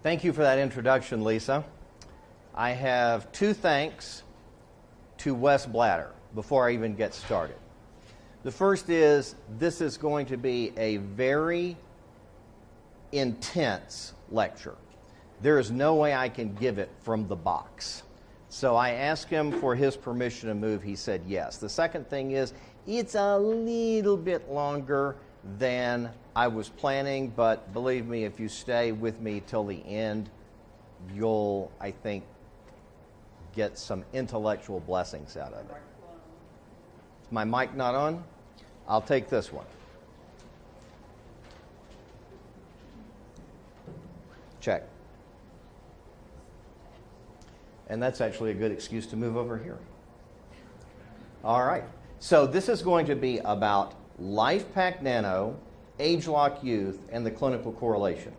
Thank you for that introduction, Lisa. I have two thanks to Wes Blatter before I even get started. The first is, this is going to be a very intense lecture. There is no way I can give it from the box. So I asked him for his permission to move. He said yes. The second thing is, it's a little bit longer than I was planning, but believe me, if you stay with me till the end, you'll, I think, get some intellectual blessings out of it. Is my mic not on? I'll take this one. Check. And that's actually a good excuse to move over here. All right. So this is going to be about LifePak Nano, age-lock youth, and the clinical correlation.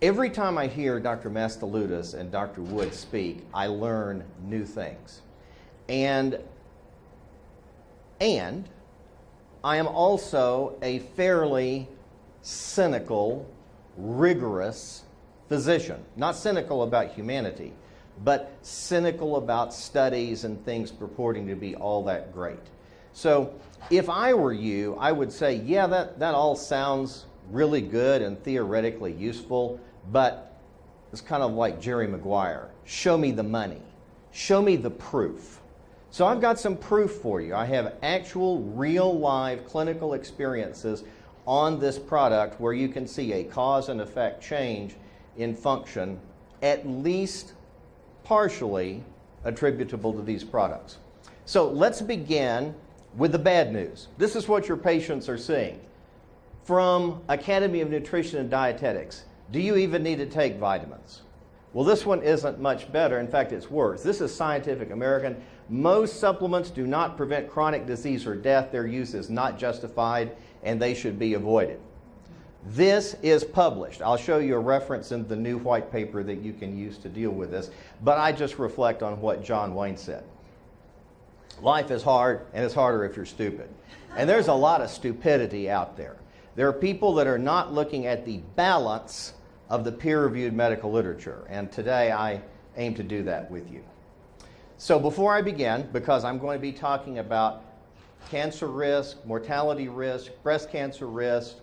Every time I hear Dr. Mastalutis and Dr. Wood speak, I learn new things. And I am also a fairly cynical, rigorous physician. Not cynical about humanity, but cynical about studies and things purporting to be all that great. So if I were you, I would say, yeah, that all sounds really good and theoretically useful, but it's kind of like Jerry Maguire. Show me the money. Show me the proof. So I've got some proof for you. I have actual, real, live clinical experiences on this product where you can see a cause and effect change in function, at least partially attributable to these products. So let's begin with the bad news. This is what your patients are seeing. From Academy of Nutrition and Dietetics, do you even need to take vitamins? Well, this one isn't much better. In fact, it's worse. This is Scientific American. Most supplements do not prevent chronic disease or death. Their use is not justified, and they should be avoided. This is published. I'll show you a reference in the new white paper that you can use to deal with this, but I just reflect on what John Wayne said. Life is hard, and it's harder if you're stupid. And there's a lot of stupidity out there. There are people that are not looking at the balance of the peer-reviewed medical literature, and today I aim to do that with you. So before I begin, because I'm going to be talking about cancer risk, mortality risk, breast cancer risk,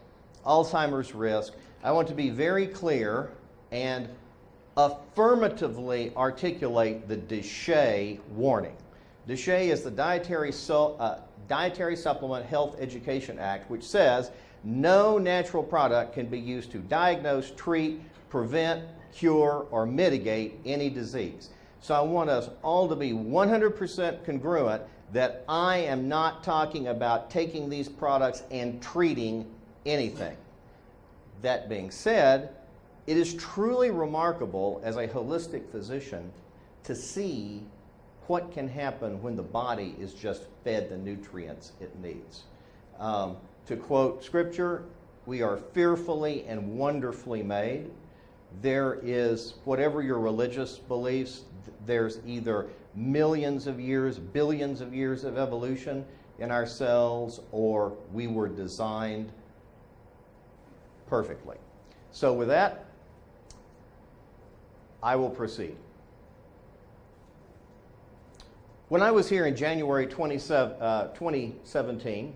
Alzheimer's risk, I want to be very clear and affirmatively articulate the DSHEA warning. DSHEA is the Dietary Supplement Health Education Act, which says no natural product can be used to diagnose, treat, prevent, cure, or mitigate any disease. So I want us all to be 100% congruent that I am not talking about taking these products and treating anything. That being said, it is truly remarkable as a holistic physician to see what can happen when the body is just fed the nutrients it needs. To quote scripture, we are fearfully and wonderfully made. There is, whatever your religious beliefs, there's either millions of years, billions of years of evolution in our cells, or we were designed perfectly. So with that, I will proceed. When I was here in January 2017,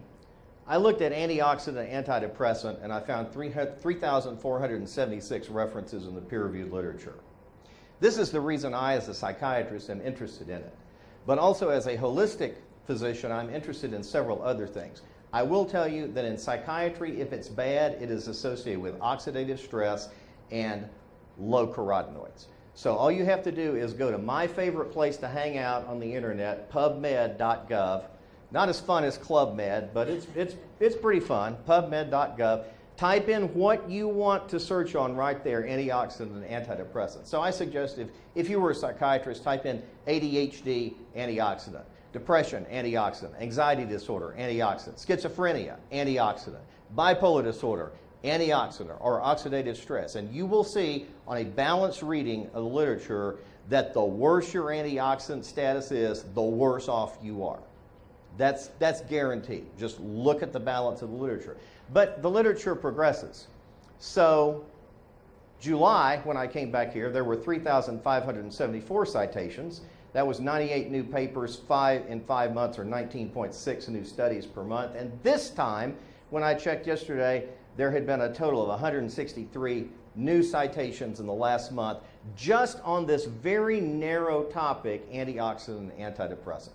I looked at antioxidant antidepressant, and I found 3,476 references in the peer-reviewed literature. This is the reason I, as a psychiatrist, am interested in it. But also as a holistic physician, I'm interested in several other things. I will tell you that in psychiatry, if it's bad, it is associated with oxidative stress and low carotenoids. So all you have to do is go to my favorite place to hang out on the internet, pubmed.gov. Not as fun as Club Med, but it's pretty fun, pubmed.gov. Type in what you want to search on right there, antioxidant and antidepressant. So I suggest if you were a psychiatrist, type in ADHD, antioxidant, depression, antioxidant, anxiety disorder, antioxidant, schizophrenia, antioxidant, bipolar disorder, antioxidant, or oxidative stress. And you will see on a balanced reading of the literature that the worse your antioxidant status is, the worse off you are. That's guaranteed. Just look at the balance of the literature. But the literature progresses. So July, when I came back here, there were 3,574 citations. That was 98 new papers in 5 months, or 19.6 new studies per month. And this time, when I checked yesterday, there had been a total of 163 new citations in the last month just on this very narrow topic, antioxidant and antidepressant.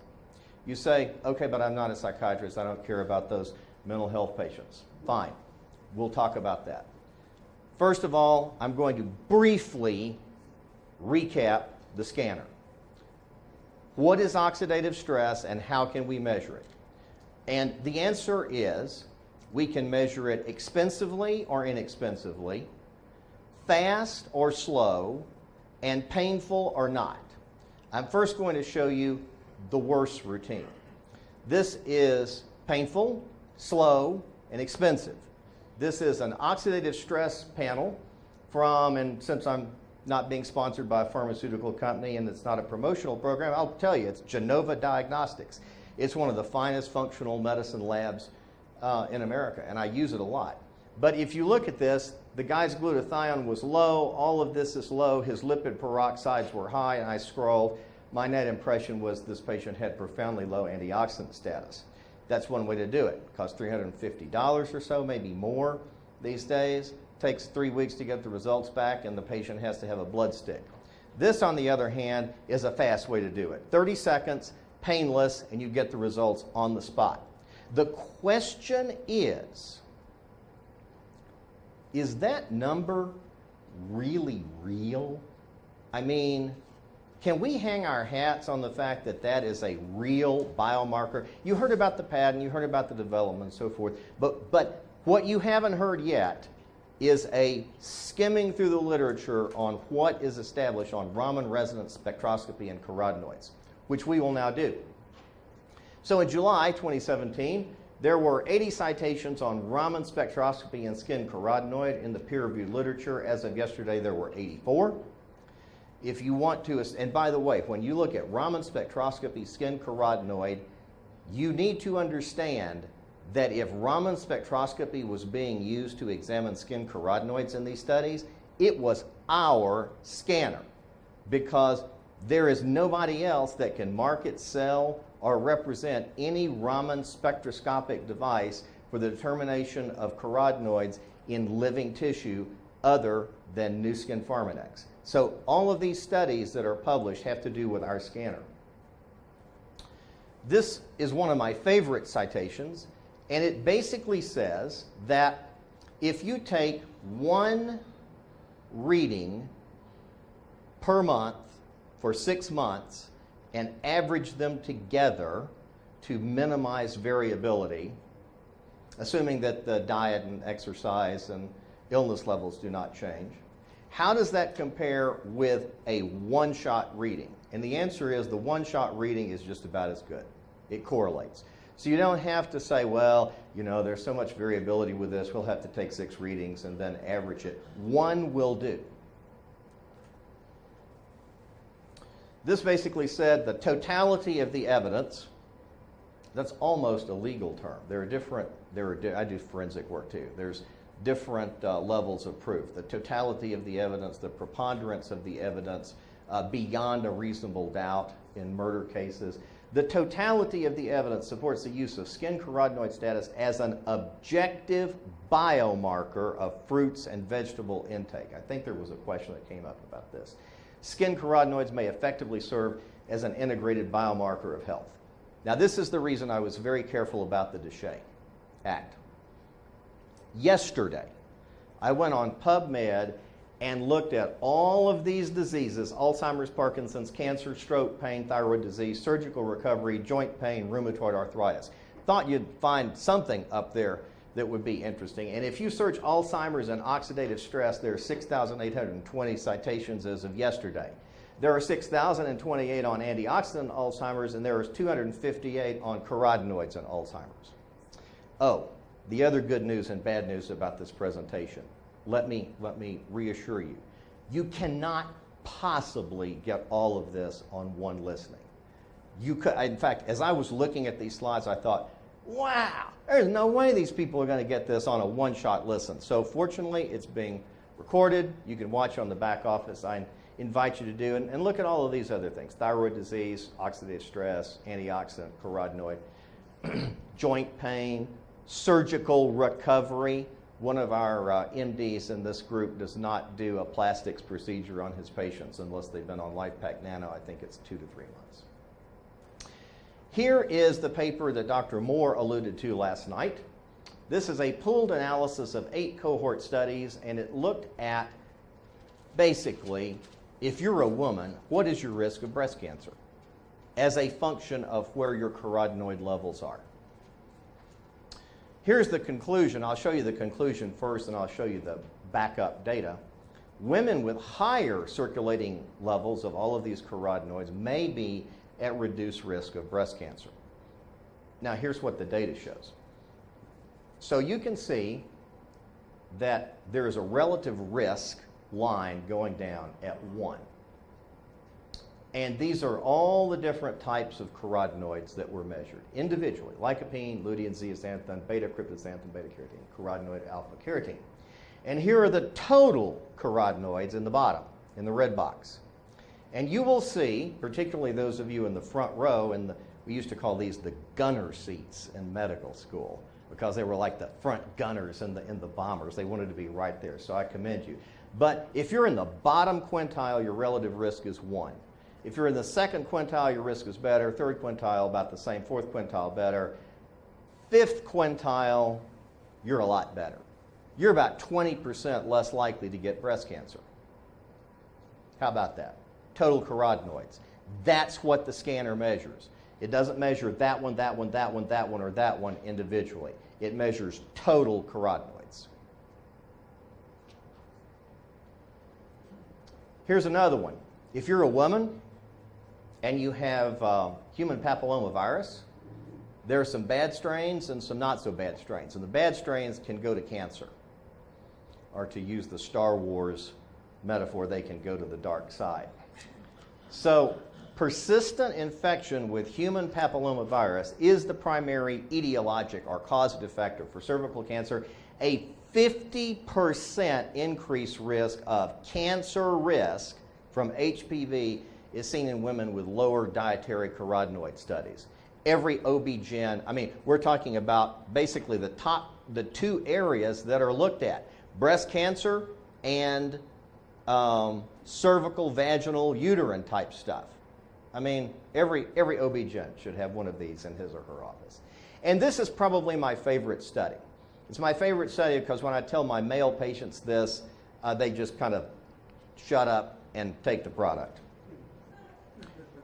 You say, okay, but I'm not a psychiatrist. I don't care about those mental health patients. Fine. We'll talk about that. First of all, I'm going to briefly recap the scanner. What is oxidative stress and how can we measure it? And the answer is we can measure it expensively or inexpensively, fast or slow, and painful or not. I'm first going to show you the worst routine. This is painful, slow, and expensive. This is an oxidative stress panel from, and since I'm not being sponsored by a pharmaceutical company and it's not a promotional program, I'll tell you, it's Genova Diagnostics. It's one of the finest functional medicine labs in America, and I use it a lot. But if you look at this, the guy's glutathione was low, all of this is low, his lipid peroxides were high, and I scrolled. My net impression was this patient had profoundly low antioxidant status. That's one way to do it. It costs $350 or so, maybe more these days. Takes 3 weeks to get the results back, and the patient has to have a blood stick. This, on the other hand, is a fast way to do it. 30 seconds, painless, and you get the results on the spot. The question is that number really real? I mean, can we hang our hats on the fact that that is a real biomarker? You heard about the patent, you heard about the development and so forth, but what you haven't heard yet is a skimming through the literature on what is established on Raman resonance spectroscopy and carotenoids, which we will now do. So in July 2017, there were 80 citations on Raman spectroscopy and skin carotenoid in the peer-reviewed literature. As of yesterday, there were 84. If you want to, and by the way, when you look at Raman spectroscopy, skin carotenoid, you need to understand that if Raman spectroscopy was being used to examine skin carotenoids in these studies, it was our scanner, because there is nobody else that can market, sell, or represent any Raman spectroscopic device for the determination of carotenoids in living tissue other than Nu Skin Pharmanex. So all of these studies that are published have to do with our scanner. This is one of my favorite citations, and it basically says that if you take one reading per month for 6 months and average them together to minimize variability, assuming that the diet and exercise and illness levels do not change, how does that compare with a one-shot reading? And the answer is the one-shot reading is just about as good. It correlates. So you don't have to say, well, you know, there's so much variability with this, we'll have to take 6 readings and then average it. One will do. This basically said the totality of the evidence. That's almost a legal term. I do forensic work too. There's different levels of proof. The totality of the evidence, the preponderance of the evidence, beyond a reasonable doubt in murder cases. The totality of the evidence supports the use of skin carotenoid status as an objective biomarker of fruits and vegetable intake. I think there was a question that came up about this. Skin carotenoids may effectively serve as an integrated biomarker of health. Now, this is the reason I was very careful about the Deshay Act. Yesterday, I went on PubMed and looked at all of these diseases: Alzheimer's, Parkinson's, cancer, stroke, pain, thyroid disease, surgical recovery, joint pain, rheumatoid arthritis. Thought you'd find something up there that would be interesting. And if you search Alzheimer's and oxidative stress, there are 6,820 citations as of yesterday. There are 6,028 on antioxidant Alzheimer's, and there is 258 on carotenoids and Alzheimer's. Oh, the other good news and bad news about this presentation. Let me reassure you. You cannot possibly get all of this on one listening. You could, in fact, as I was looking at these slides, I thought, wow, there's no way these people are going to get this on a one-shot listen. So fortunately, it's being recorded. You can watch on the back office. I invite you to do, and look at all of these other things: thyroid disease, oxidative stress, antioxidant, carotenoid, joint pain, surgical recovery. One of our MDs in this group does not do a plastics procedure on his patients unless they've been on LifePak Nano. I think it's 2 to 3 months. Here is the paper that Dr. Moore alluded to last night. This is a pooled analysis of 8 cohort studies, and it looked at basically, if you're a woman, what is your risk of breast cancer as a function of where your carotenoid levels are. Here's the conclusion. I'll show you the conclusion first, and I'll show you the backup data. Women with higher circulating levels of all of these carotenoids may be at reduced risk of breast cancer. Now, here's what the data shows. So you can see that there is a relative risk line going down at 1. And these are all the different types of carotenoids that were measured individually: lycopene, lutein, zeaxanthin, beta-cryptoxanthin, beta-carotene, carotenoid, alpha-carotene. And here are the total carotenoids in the bottom, in the red box. And you will see, particularly those of you in the front row, and we used to call these the gunner seats in medical school, because they were like the front gunners in the bombers. They wanted to be right there, so I commend you. But if you're in the bottom quintile, your relative risk is 1. If you're in the second quintile, your risk is better. Third quintile, about the same. Fourth quintile, better. Fifth quintile, you're a lot better. You're about 20% less likely to get breast cancer. How about that? Total carotenoids. That's what the scanner measures. It doesn't measure that one, that one, that one, that one, or that one individually. It measures total carotenoids. Here's another one. If you're a woman and you have human papillomavirus, there are some bad strains and some not so bad strains. And the bad strains can go to cancer. Or to use the Star Wars metaphor, they can go to the dark side. So persistent infection with human papillomavirus is the primary etiologic or causative factor for cervical cancer. A 50% increased risk of cancer risk from HPV is seen in women with lower dietary carotenoid studies. Every OB-GYN, I mean, we're talking about basically the 2 areas that are looked at: breast cancer and cervical, vaginal, uterine type stuff. I mean, every OB-GYN should have one of these in his or her office. And this is probably my favorite study. It's my favorite study because when I tell my male patients this, they just kind of shut up and take the product.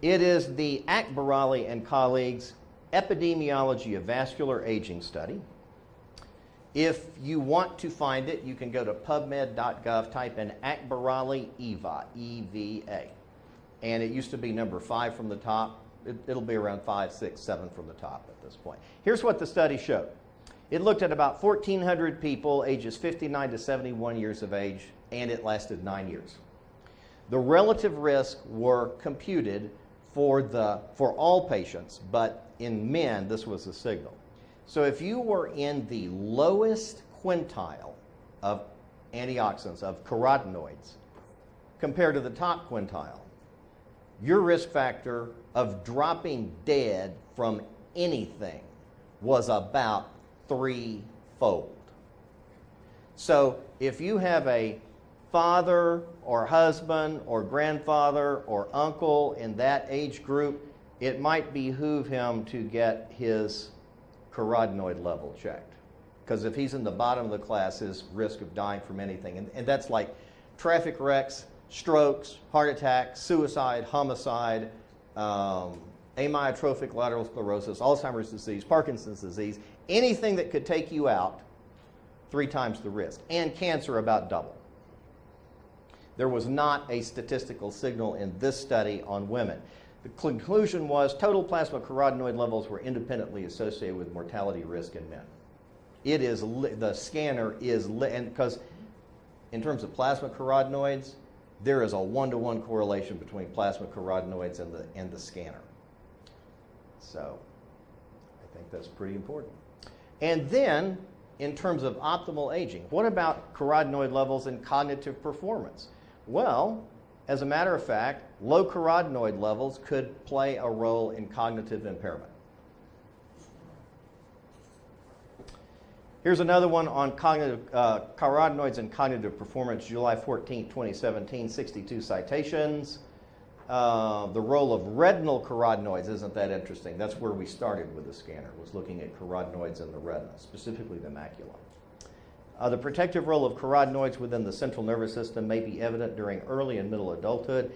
It is the Akbarali and colleagues' Epidemiology of Vascular Aging study. If you want to find it, you can go to pubmed.gov, type in Akbarali EVA, E-V-A. And it used to be number 5 from the top. It'll be around 5, 6, 7 from the top at this point. Here's what the study showed. It looked at about 1,400 people ages 59 to 71 years of age, and it lasted 9 years. The relative risks were computed for all patients, but in men, this was a signal. So if you were in the lowest quintile of antioxidants, of carotenoids, compared to the top quintile, your risk factor of dropping dead from anything was about 3-fold. So if you have a father or husband or grandfather or uncle in that age group, it might behoove him to get his carotenoid level checked. Because if he's in the bottom of the class, his risk of dying from anything, and that's like traffic wrecks, strokes, heart attacks, suicide, homicide, amyotrophic lateral sclerosis, Alzheimer's disease, Parkinson's disease, anything that could take you out, 3 times the risk, and cancer about double. There was not a statistical signal in this study on women. The conclusion was total plasma carotenoid levels were independently associated with mortality risk in men. It is, the scanner is, and because in terms of plasma carotenoids, there is a 1-to-1 correlation between plasma carotenoids and the scanner. So I think that's pretty important. And then in terms of optimal aging? What about carotenoid levels and cognitive performance? Well, as a matter of fact, low carotenoid levels could play a role in cognitive impairment. Here's another one on carotenoids and cognitive performance, July 14, 2017, 62 citations. The role of retinal carotenoids, isn't that interesting? That's where we started with the scanner, was looking at carotenoids in the retina, specifically the macula. The protective role of carotenoids within the central nervous system may be evident during early and middle adulthood,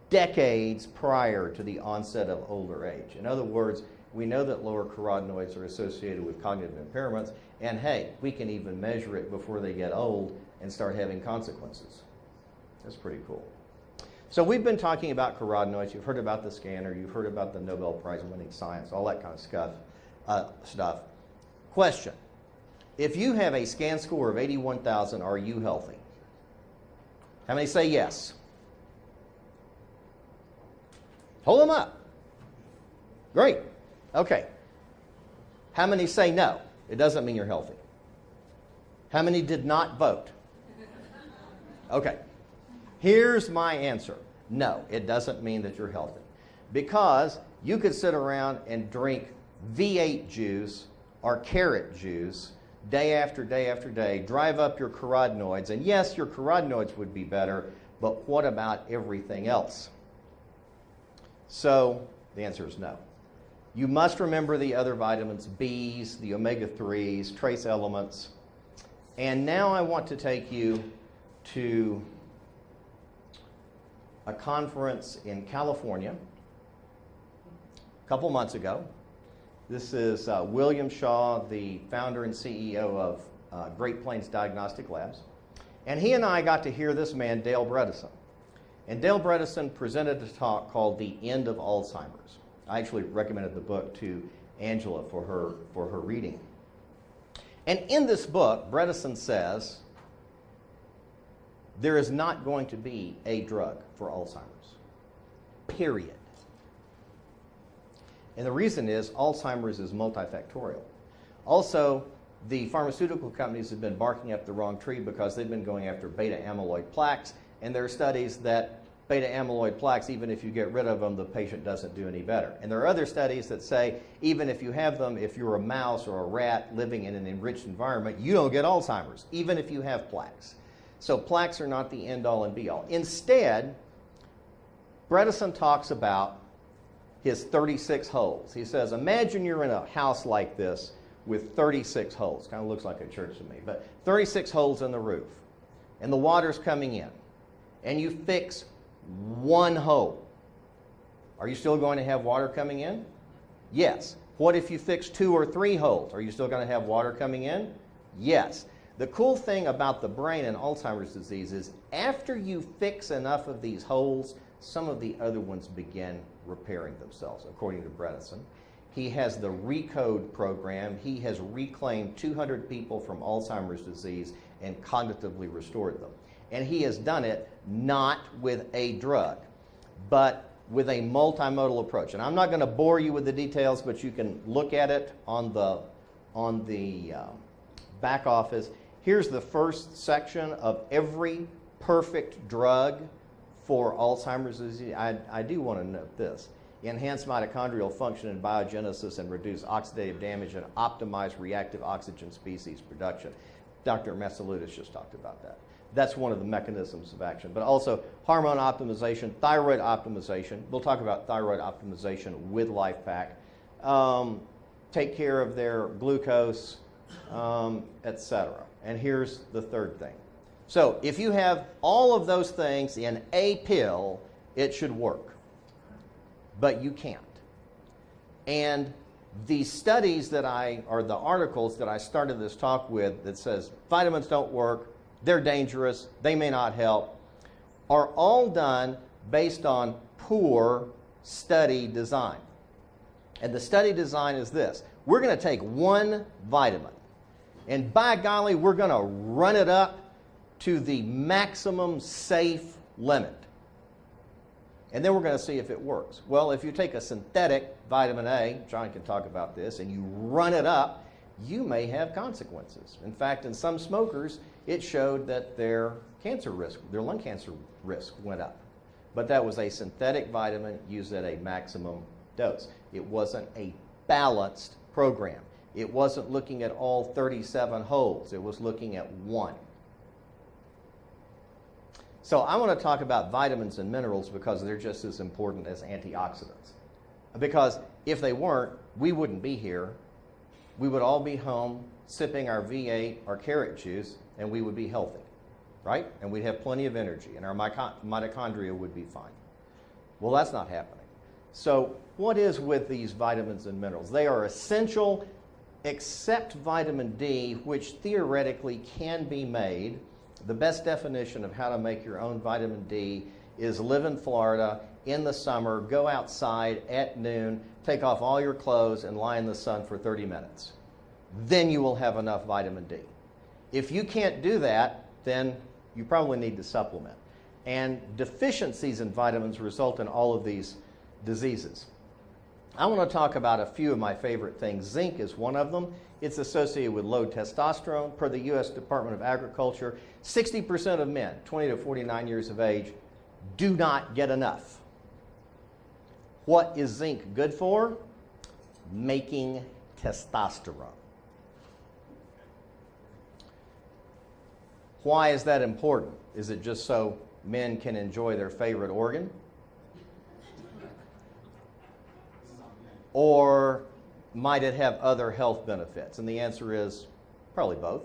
decades prior to the onset of older age. In other words, we know that lower carotenoids are associated with cognitive impairments, and hey, we can even measure it before they get old and start having consequences. That's pretty cool. So we've been talking about carotenoids. You've heard about the scanner. You've heard about the Nobel Prize-winning science, all that kind of stuff. Question. If you have a scan score of 81,000, are you healthy? How many say yes? Hold them up. Great. Okay. How many say no? It doesn't mean you're healthy. How many did not vote? Okay. Here's my answer. No, it doesn't mean that you're healthy. Because you could sit around and drink V8 juice or carrot juice day after day after day, drive up your carotenoids, and yes, your carotenoids would be better, but what about everything else? So the answer is no. You must remember the other vitamins, Bs, the omega-3s, trace elements. And now I want to take you to a conference in California a couple months ago. This is William Shaw, the founder and CEO of Great Plains Diagnostic Labs. And he and I got to hear this man, Dale Bredesen. And Dale Bredesen presented a talk called The End of Alzheimer's. I actually recommended the book to Angela for her reading. And in this book, Bredesen says, there is not going to be a drug for Alzheimer's, period. And the reason is Alzheimer's is multifactorial. Also, the pharmaceutical companies have been barking up the wrong tree because they've been going after beta amyloid plaques, and there are studies that beta amyloid plaques, even if you get rid of them, the patient doesn't do any better. And there are other studies that say even if you have them, if you're a mouse or a rat living in an enriched environment, you don't get Alzheimer's, even if you have plaques. So plaques are not the end-all and be-all. Instead, Bredesen talks about his 36 holes. He says, imagine you're in a house like this with 36 holes. Kind of looks like a church to me, but 36 holes in the roof. And the water's coming in. And you fix one hole. Are you still going to have water coming in? Yes. What if you fix 2 or 3 holes? Are you still going to have water coming in? Yes. The cool thing about the brain and Alzheimer's disease is after you fix enough of these holes, some of the other ones begin repairing themselves, according to Bredesen. He has the RECODE program. He has reclaimed 200 people from Alzheimer's disease and cognitively restored them. And he has done it not with a drug, but with a multimodal approach. And I'm not going to bore you with the details, but you can look at it on the back office. Here's the first section of every perfect drug for Alzheimer's disease. I do want to note this. Enhance mitochondrial function and biogenesis and reduce oxidative damage and optimize reactive oxygen species production. Dr. Matsalutis just talked about that. That's one of the mechanisms of action. But also hormone optimization, thyroid optimization. We'll talk about thyroid optimization with LifePak. Take care of their glucose, etc. And here's the third thing. So if you have all of those things in a pill, it should work. But you can't. And the studies that or the articles that I started this talk with that says vitamins don't work, they're dangerous, they may not help, are all done based on poor study design. And the study design is this. We're going to take one vitamin, and by golly, we're going to run it up to the maximum safe limit. And then we're going to see if it works. Well, if you take a synthetic vitamin A, John can talk about this, and you run it up, you may have consequences. In fact, in some smokers, it showed that their cancer risk, their lung cancer risk went up. But that was a synthetic vitamin used at a maximum dose. It wasn't a balanced program. It wasn't looking at all 37 holes. It was looking at one. So I want to talk about vitamins and minerals because they're just as important as antioxidants. Because if they weren't, we wouldn't be here. We would all be home sipping our V8 or carrot juice, and we would be healthy, right? And we'd have plenty of energy, and our mitochondria would be fine. Well, that's not happening. So what is with these vitamins and minerals? They are essential, except vitamin D, which theoretically can be made. The best definition of how to make your own vitamin D is live in Florida in the summer, go outside at noon, take off all your clothes and lie in the sun for 30 minutes. Then you will have enough vitamin D. If you can't do that, then you probably need to supplement. And deficiencies in vitamins result in all of these diseases. I want to talk about a few of my favorite things. Zinc is one of them. It's associated with low testosterone. Per the U.S. Department of Agriculture, 60% of men 20 to 49 years of age do not get enough. What is zinc good for? Making testosterone. Why is that important? Is it just so men can enjoy their favorite organ? Or might it have other health benefits? And the answer is probably both.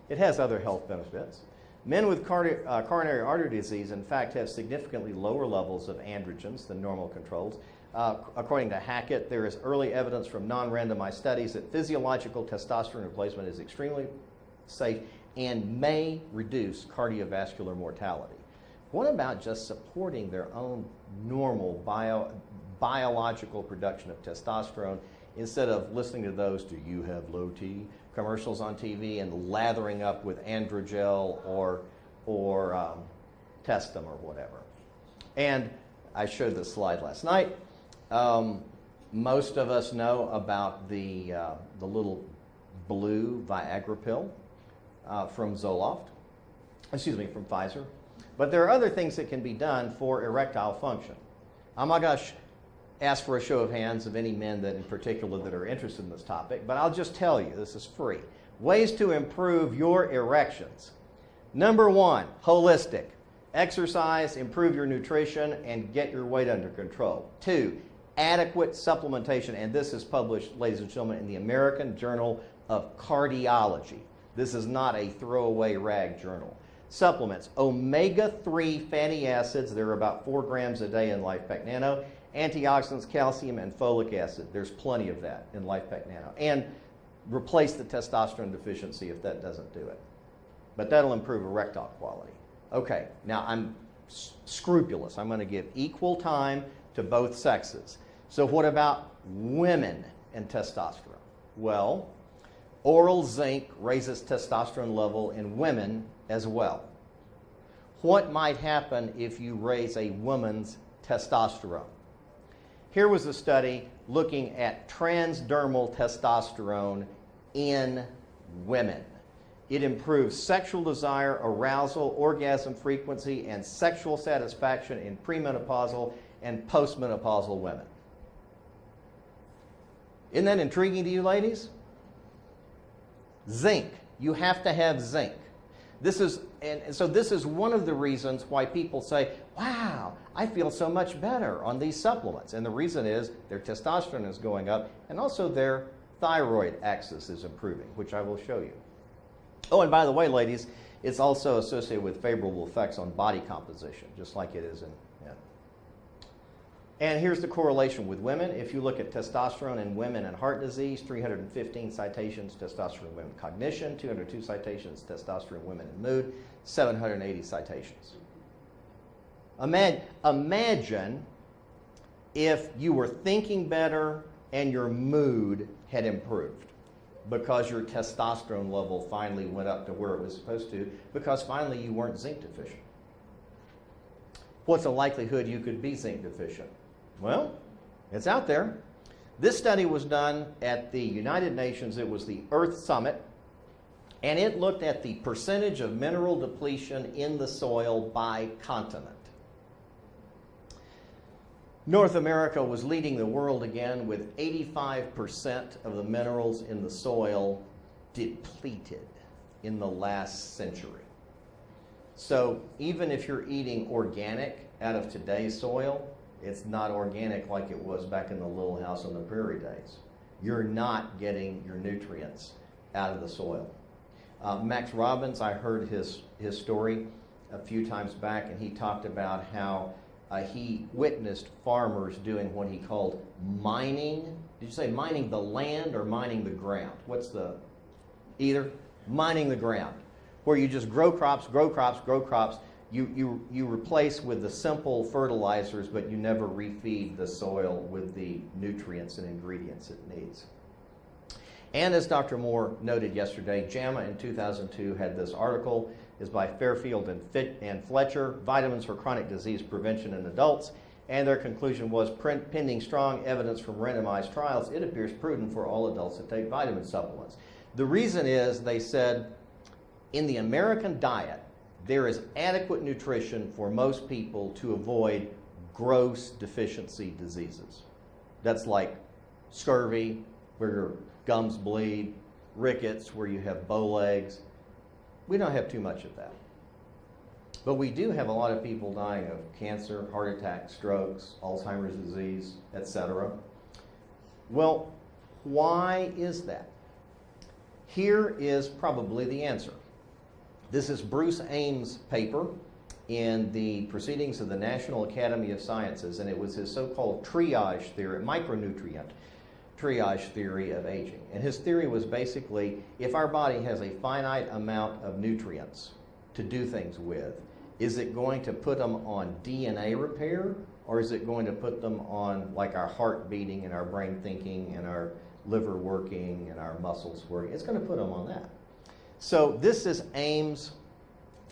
It has other health benefits. Men with coronary artery disease, in fact, have significantly lower levels of androgens than normal controls. According to Hackett, there is early evidence from non-randomized studies that physiological testosterone replacement is extremely safe and may reduce cardiovascular mortality. What about just supporting their own normal biological production of testosterone instead of listening to those "do you have low T" commercials on TV and lathering up with androgel or Testum or whatever? And I showed this slide last night. Most of us know about the little blue Viagra pill from Zoloft, from Pfizer. But there are other things that can be done for erectile function. I'm not going to ask for a show of hands of any men that in particular that are interested in this topic, but I'll just tell you, this is free. Ways to improve your erections. Number one, holistic. Exercise, improve your nutrition, and get your weight under control. Two, adequate supplementation, and this is published, ladies and gentlemen, in the American Journal of Cardiology. This is not a throwaway rag journal. Supplements, omega-3 fatty acids, there are about 4 grams a day in LifePak Nano. Antioxidants, calcium, and folic acid. There's plenty of that in LifePak Nano. And replace the testosterone deficiency if that doesn't do it. But that'll improve erectile quality. Okay, now I'm scrupulous. I'm going to give equal time to both sexes. So what about women and testosterone? Well, oral zinc raises testosterone level in women as well. What might happen if you raise a woman's testosterone? Here was a study looking at transdermal testosterone in women. It improves sexual desire, arousal, orgasm frequency, and sexual satisfaction in premenopausal and postmenopausal women. Isn't that intriguing to you, ladies? Zinc. You have to have zinc. This is one of the reasons why people say, wow, I feel so much better on these supplements. And the reason is their testosterone is going up and also their thyroid axis is improving, which I will show you. Oh, and by the way, ladies, it's also associated with favorable effects on body composition, just like it is in men. And here's the correlation with women. If you look at testosterone in women and heart disease, 315 citations, testosterone in women cognition, 202 citations, testosterone in women in mood, 780 citations. Imagine if you were thinking better and your mood had improved because your testosterone level finally went up to where it was supposed to, because finally you weren't zinc deficient. What's the likelihood you could be zinc deficient? Well, it's out there. This study was done at the United Nations. It was the Earth Summit, and it looked at the percentage of mineral depletion in the soil by continent. North America was leading the world again with 85% of the minerals in the soil depleted in the last century. So even if you're eating organic out of today's soil, it's not organic like it was back in the Little House on the Prairie days. You're not getting your nutrients out of the soil. Max Robbins, I heard his story a few times back, and he talked about how he witnessed farmers doing what he called mining. Did you say mining the land or mining the ground? What's the either? Mining the ground, where you just grow crops, grow crops, grow crops. You replace with the simple fertilizers, but you never refeed the soil with the nutrients and ingredients it needs. And as Dr. Moore noted yesterday, JAMA in 2002 had this article, is by Fairfield and Fletcher, Vitamins for Chronic Disease Prevention in Adults, and their conclusion was, pending strong evidence from randomized trials, it appears prudent for all adults to take vitamin supplements. The reason is, they said, in the American diet, there is adequate nutrition for most people to avoid gross deficiency diseases. That's like scurvy, where your gums bleed, rickets, where you have bow legs. We don't have too much of that. But we do have a lot of people dying of cancer, heart attack, strokes, Alzheimer's disease, etc. Well, why is that? Here is probably the answer. This is Bruce Ames' paper in the Proceedings of the National Academy of Sciences, and it was his so-called triage theory, micronutrient triage theory of aging. And his theory was basically, if our body has a finite amount of nutrients to do things with, is it going to put them on DNA repair, or is it going to put them on like our heart beating and our brain thinking and our liver working and our muscles working? It's going to put them on that. So this is Ames'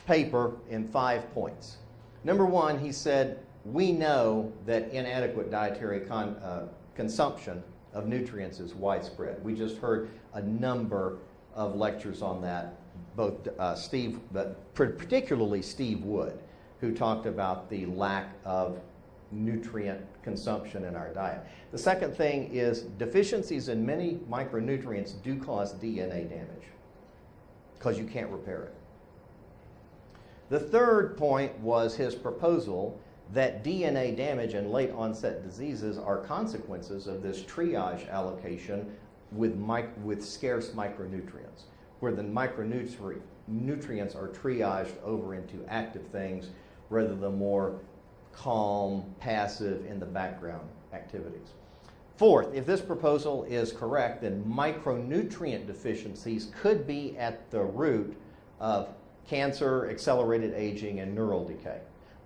paper in 5 points. Number one, he said, we know that inadequate dietary consumption of nutrients is widespread. We just heard a number of lectures on that, both Steve, but particularly Steve Wood, who talked about the lack of nutrient consumption in our diet. The second thing is deficiencies in many micronutrients do cause DNA damage because you can't repair it. The third point was his proposal that DNA damage and late onset diseases are consequences of this triage allocation with scarce micronutrients, where the micronutrients are triaged over into active things rather than more calm, passive, in the background activities. Fourth, if this proposal is correct, then micronutrient deficiencies could be at the root of cancer, accelerated aging, and neural decay,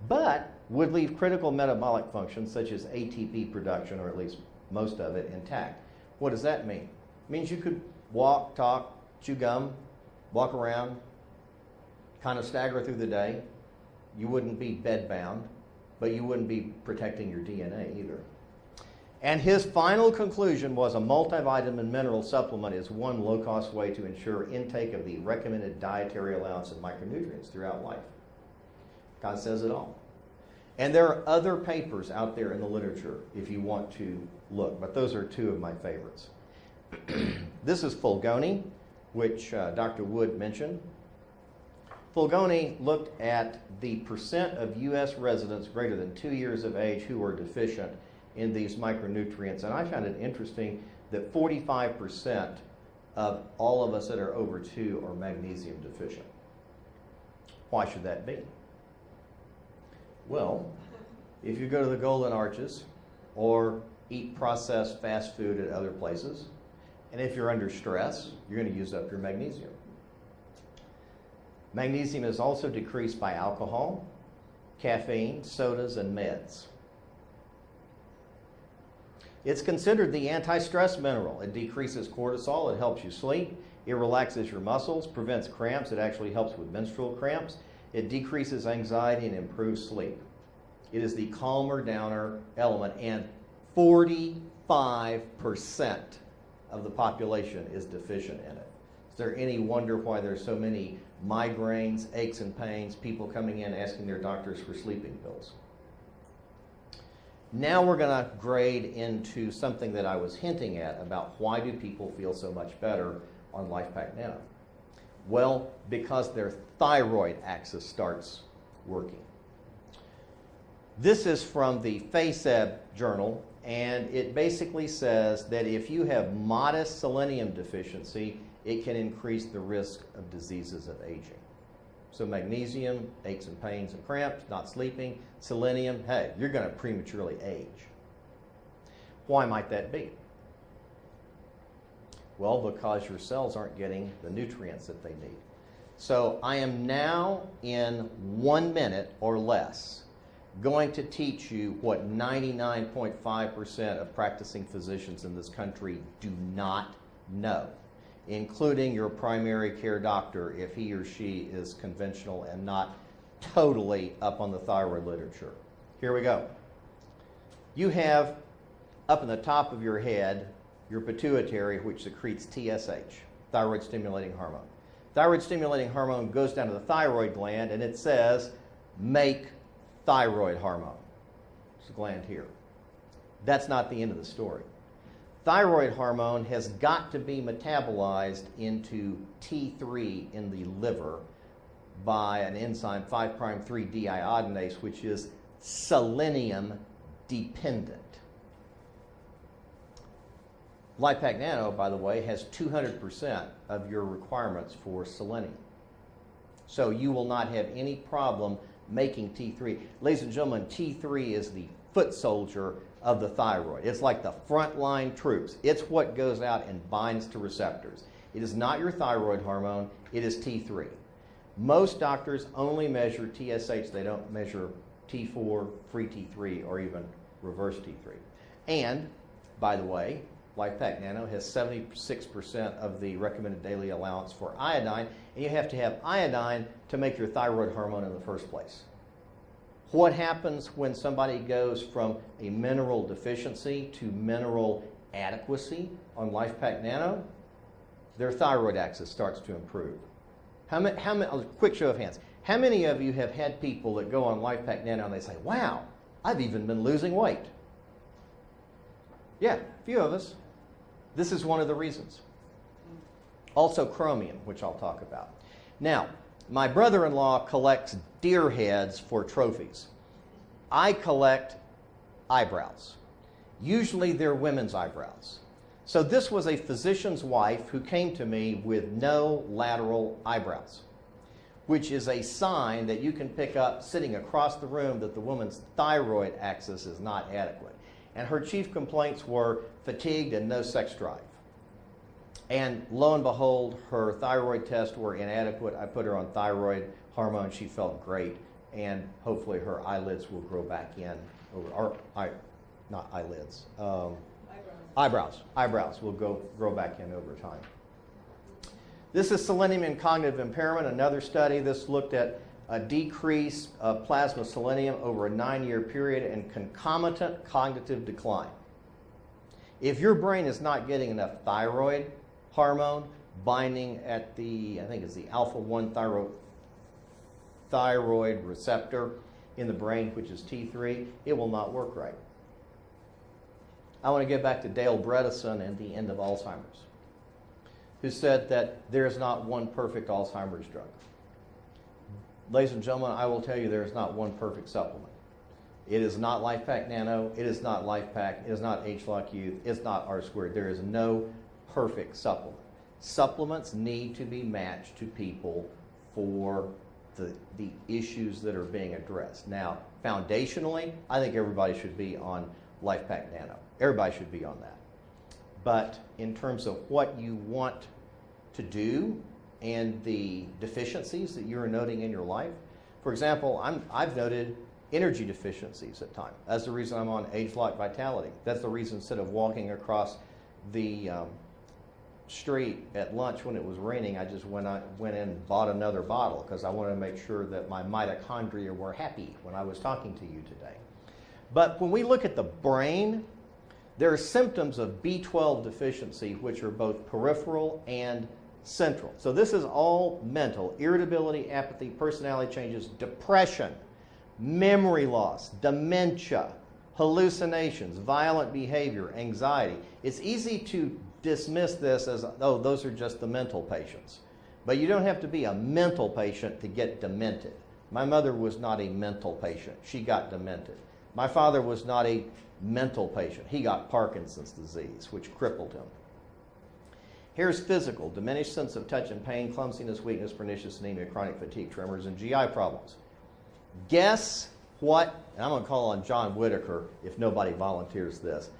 but would leave critical metabolic functions such as ATP production, or at least most of it, intact. What does that mean? It means you could walk, talk, chew gum, walk around, kind of stagger through the day. You wouldn't be bedbound, but you wouldn't be protecting your DNA either. And his final conclusion was a multivitamin mineral supplement is one low-cost way to ensure intake of the recommended dietary allowance of micronutrients throughout life. God says it all. And there are other papers out there in the literature if you want to look, but those are two of my favorites. This is Fulgoni, which Dr. Wood mentioned. Fulgoni looked at the percent of U.S. residents greater than 2 years of age who are deficient in these micronutrients, and I found it interesting that 45% of all of us that are over 2 are magnesium deficient. Why should that be? Well, if you go to the Golden Arches or eat processed fast food at other places, and if you're under stress, you're going to use up your magnesium. Magnesium is also decreased by alcohol, caffeine, sodas, and meds. It's considered the anti-stress mineral. It decreases cortisol, it helps you sleep, it relaxes your muscles, prevents cramps, it actually helps with menstrual cramps, it decreases anxiety and improves sleep. It is the calmer downer element, and 45% of the population is deficient in it. Is there any wonder why there's so many migraines, aches and pains, people coming in asking their doctors for sleeping pills? Now we're going to grade into something that I was hinting at about why do people feel so much better on LifePak Nano? Well, because their thyroid axis starts working. This is from the FACEB journal, and it basically says that if you have modest selenium deficiency, it can increase the risk of diseases of aging. So magnesium, aches and pains and cramps, not sleeping. Selenium, hey, you're going to prematurely age. Why might that be? Well, because your cells aren't getting the nutrients that they need. So I am now, in 1 minute or less, going to teach you what 99.5% of practicing physicians in this country do not know, including your primary care doctor if he or she is conventional and not totally up on the thyroid literature. Here we go. You have up in the top of your head your pituitary, which secretes TSH, thyroid stimulating hormone. Thyroid stimulating hormone goes down to the thyroid gland and it says, make thyroid hormone. It's a gland here. That's not the end of the story. Thyroid hormone has got to be metabolized into T3 in the liver by an enzyme 5'3-deiodinase, which is selenium dependent. LifePak Nano, by the way, has 200% of your requirements for selenium. So you will not have any problem making T3. Ladies and gentlemen, T3 is the foot soldier of the thyroid. It's like the frontline troops. It's what goes out and binds to receptors. It is not your thyroid hormone, it is T3. Most doctors only measure TSH, they don't measure T4, free T3, or even reverse T3. And, by the way, LifePak Nano has 76% of the recommended daily allowance for iodine, and you have to have iodine to make your thyroid hormone in the first place. What happens when somebody goes from a mineral deficiency to mineral adequacy on LifePak Nano? Their thyroid axis starts to improve. A quick show of hands. How many of you have had people that go on LifePak Nano and they say, wow, I've even been losing weight? Yeah, a few of us. This is one of the reasons. Also chromium, which I'll talk about. Now, my brother-in-law collects deer heads for trophies. I collect eyebrows. Usually they're women's eyebrows. So this was a physician's wife who came to me with no lateral eyebrows, which is a sign that you can pick up sitting across the room that the woman's thyroid axis is not adequate. And her chief complaints were fatigued and no sex drive. And lo and behold, her thyroid tests were inadequate. I put her on thyroid hormone. She felt great. And hopefully her eyelids will grow back in. Not eyelids. Eyebrows will grow back in over time. This is selenium and cognitive impairment. Another study. This looked at a decrease of plasma selenium over a 9-year period and concomitant cognitive decline. If your brain is not getting enough thyroid hormone binding at the, I think it's the alpha-1 thyroid receptor in the brain, which is T3, it will not work right. I want to get back to Dale Bredesen and the end of Alzheimer's, who said that there is not one perfect Alzheimer's drug. Ladies and gentlemen, I will tell you there is not one perfect supplement. It is not LifePak Nano, it is not LifePak, it is not H-Lock Youth, it's not R-Squared. There is no perfect supplement. Supplements need to be matched to people for the issues that are being addressed. Now, foundationally, I think everybody should be on LifePak Nano. Everybody should be on that. But in terms of what you want to do and the deficiencies that you are noting in your life, for example, I've noted energy deficiencies at times. That's the reason I'm on Age-Lock Vitality. That's the reason instead of walking across the street at lunch when it was raining, I just went in and bought another bottle because I wanted to make sure that my mitochondria were happy when I was talking to you today. But when we look at the brain, There are symptoms of B12 deficiency which are both peripheral and central. So this is all mental: irritability, apathy, personality changes, depression, memory loss, dementia, hallucinations, violent behavior, anxiety. It's easy to dismiss this as, oh, those are just the mental patients. But you don't have to be a mental patient to get demented. My mother was not a mental patient. She got demented. My father was not a mental patient. He got Parkinson's disease, which crippled him. Here's physical: diminished sense of touch and pain, clumsiness, weakness, pernicious anemia, chronic fatigue, tremors, and GI problems. Guess what? And I'm going to call on John Whitaker if nobody volunteers this.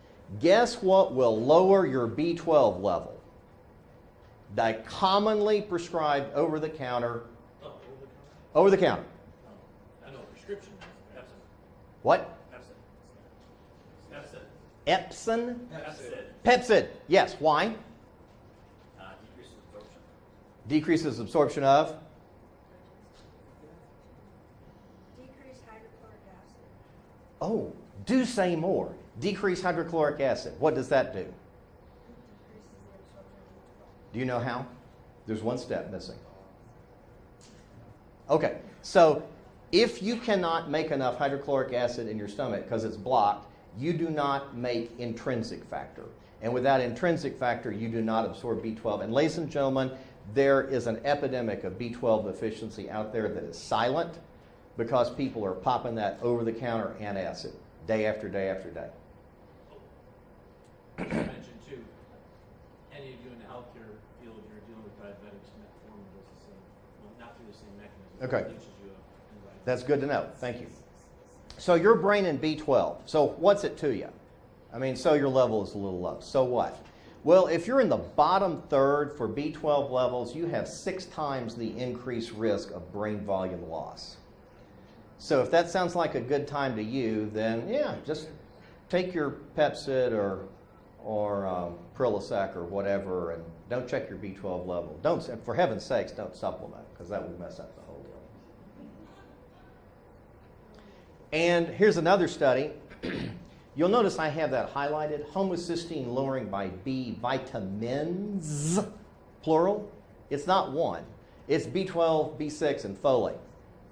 Guess what will lower your B12 level? The commonly prescribed over-the-counter. Over-the-counter. I know, prescription. Epson. What? Epson. Epson? Pepsid. Yes. Why? Decreases absorption. Decreases absorption of? Decreased hydrochloric acid. Oh, do say more. Decreased hydrochloric acid. What does that do? Decreases the absorption of Do you know how? There's one step missing. Okay, so if you cannot make enough hydrochloric acid in your stomach because it's blocked, you do not make intrinsic factor. And without intrinsic factor, you do not absorb B12. And ladies and gentlemen, there is an epidemic of B12 deficiency out there that is silent because people are popping that over-the-counter antacid day after day after day. You mentioned too, any of you in the healthcare field, you're dealing with diabetics, metformin does the same, well, not through the same mechanism. Okay. It leaches you of anxiety. That's good to know. Thank you. So your brain in B12. So what's it to you? I mean, so your level is a little low. So what? Well, if you're in the bottom third for B12 levels, you have 6 times the increased risk of brain volume loss. So if that sounds like a good time to you, then yeah, just take your Pepsid or Prilosec or whatever, and don't check your B12 level. Don't, for heaven's sakes, don't supplement, because that will mess up the whole deal. And here's another study. You'll notice I have that highlighted: homocysteine lowering by B vitamins, plural. It's not one. It's B12, B6, and folate.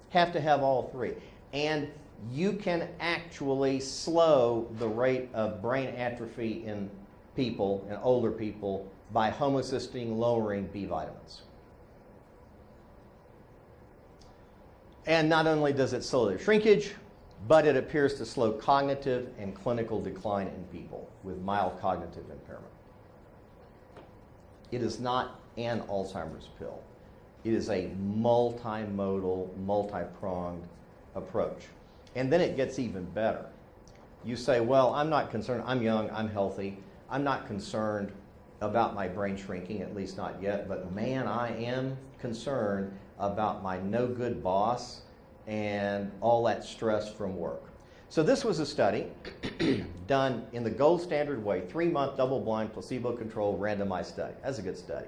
Have to have all 3. And you can actually slow the rate of brain atrophy in people, in older people, by homocysteine lowering B vitamins. And not only does it slow their shrinkage, but it appears to slow cognitive and clinical decline in people with mild cognitive impairment. It is not an Alzheimer's pill. It is a multimodal, multi-pronged approach. And then it gets even better. You say, well, I'm not concerned. I'm young. I'm healthy. I'm not concerned about my brain shrinking, at least not yet. But man, I am concerned about my no good boss and all that stress from work. So this was a study done in the gold standard way, 3-month, double-blind, placebo-controlled, randomized study. That's a good study.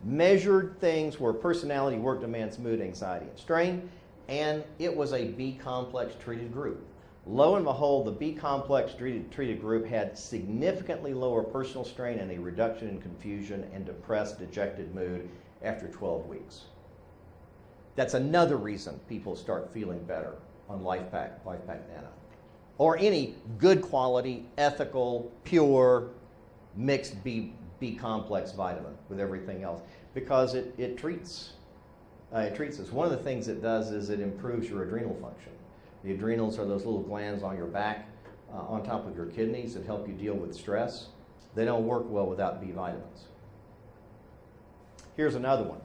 Measured things were personality, work demands, mood, anxiety, and strain, and it was a B-complex treated group. Lo and behold, the B-complex treated group had significantly lower personal strain and a reduction in confusion and depressed, dejected mood after 12 weeks. That's another reason people start feeling better on LifePak Nano. Or any good quality, ethical, pure, mixed B-complex vitamin with everything else, because it treats us. One of the things it does is it improves your adrenal function. The adrenals are those little glands on your back, on top of your kidneys, that help you deal with stress. They don't work well without B vitamins. Here's another one.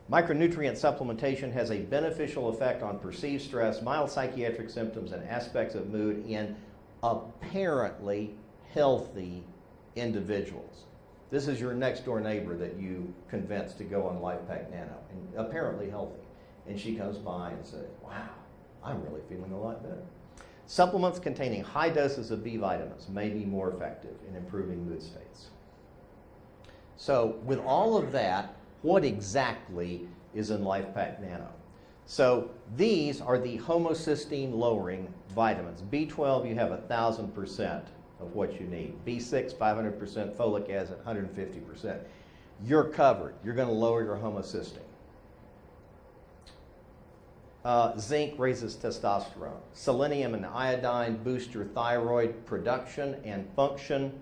Micronutrient supplementation has a beneficial effect on perceived stress, mild psychiatric symptoms, and aspects of mood in apparently healthy individuals. This is your next door neighbor that you convinced to go on LifePak Nano, and apparently healthy. And she comes by and says, wow, I'm really feeling a lot better. Supplements containing high doses of B vitamins may be more effective in improving mood states. So with all of that, what exactly is in LifePak Nano? So these are the homocysteine lowering vitamins. B12, you have 1,000%. of what you need. B6, 500%, folic acid, 150%. You're covered. You're going to lower your homocysteine. Zinc raises testosterone. Selenium and iodine boost your thyroid production and function.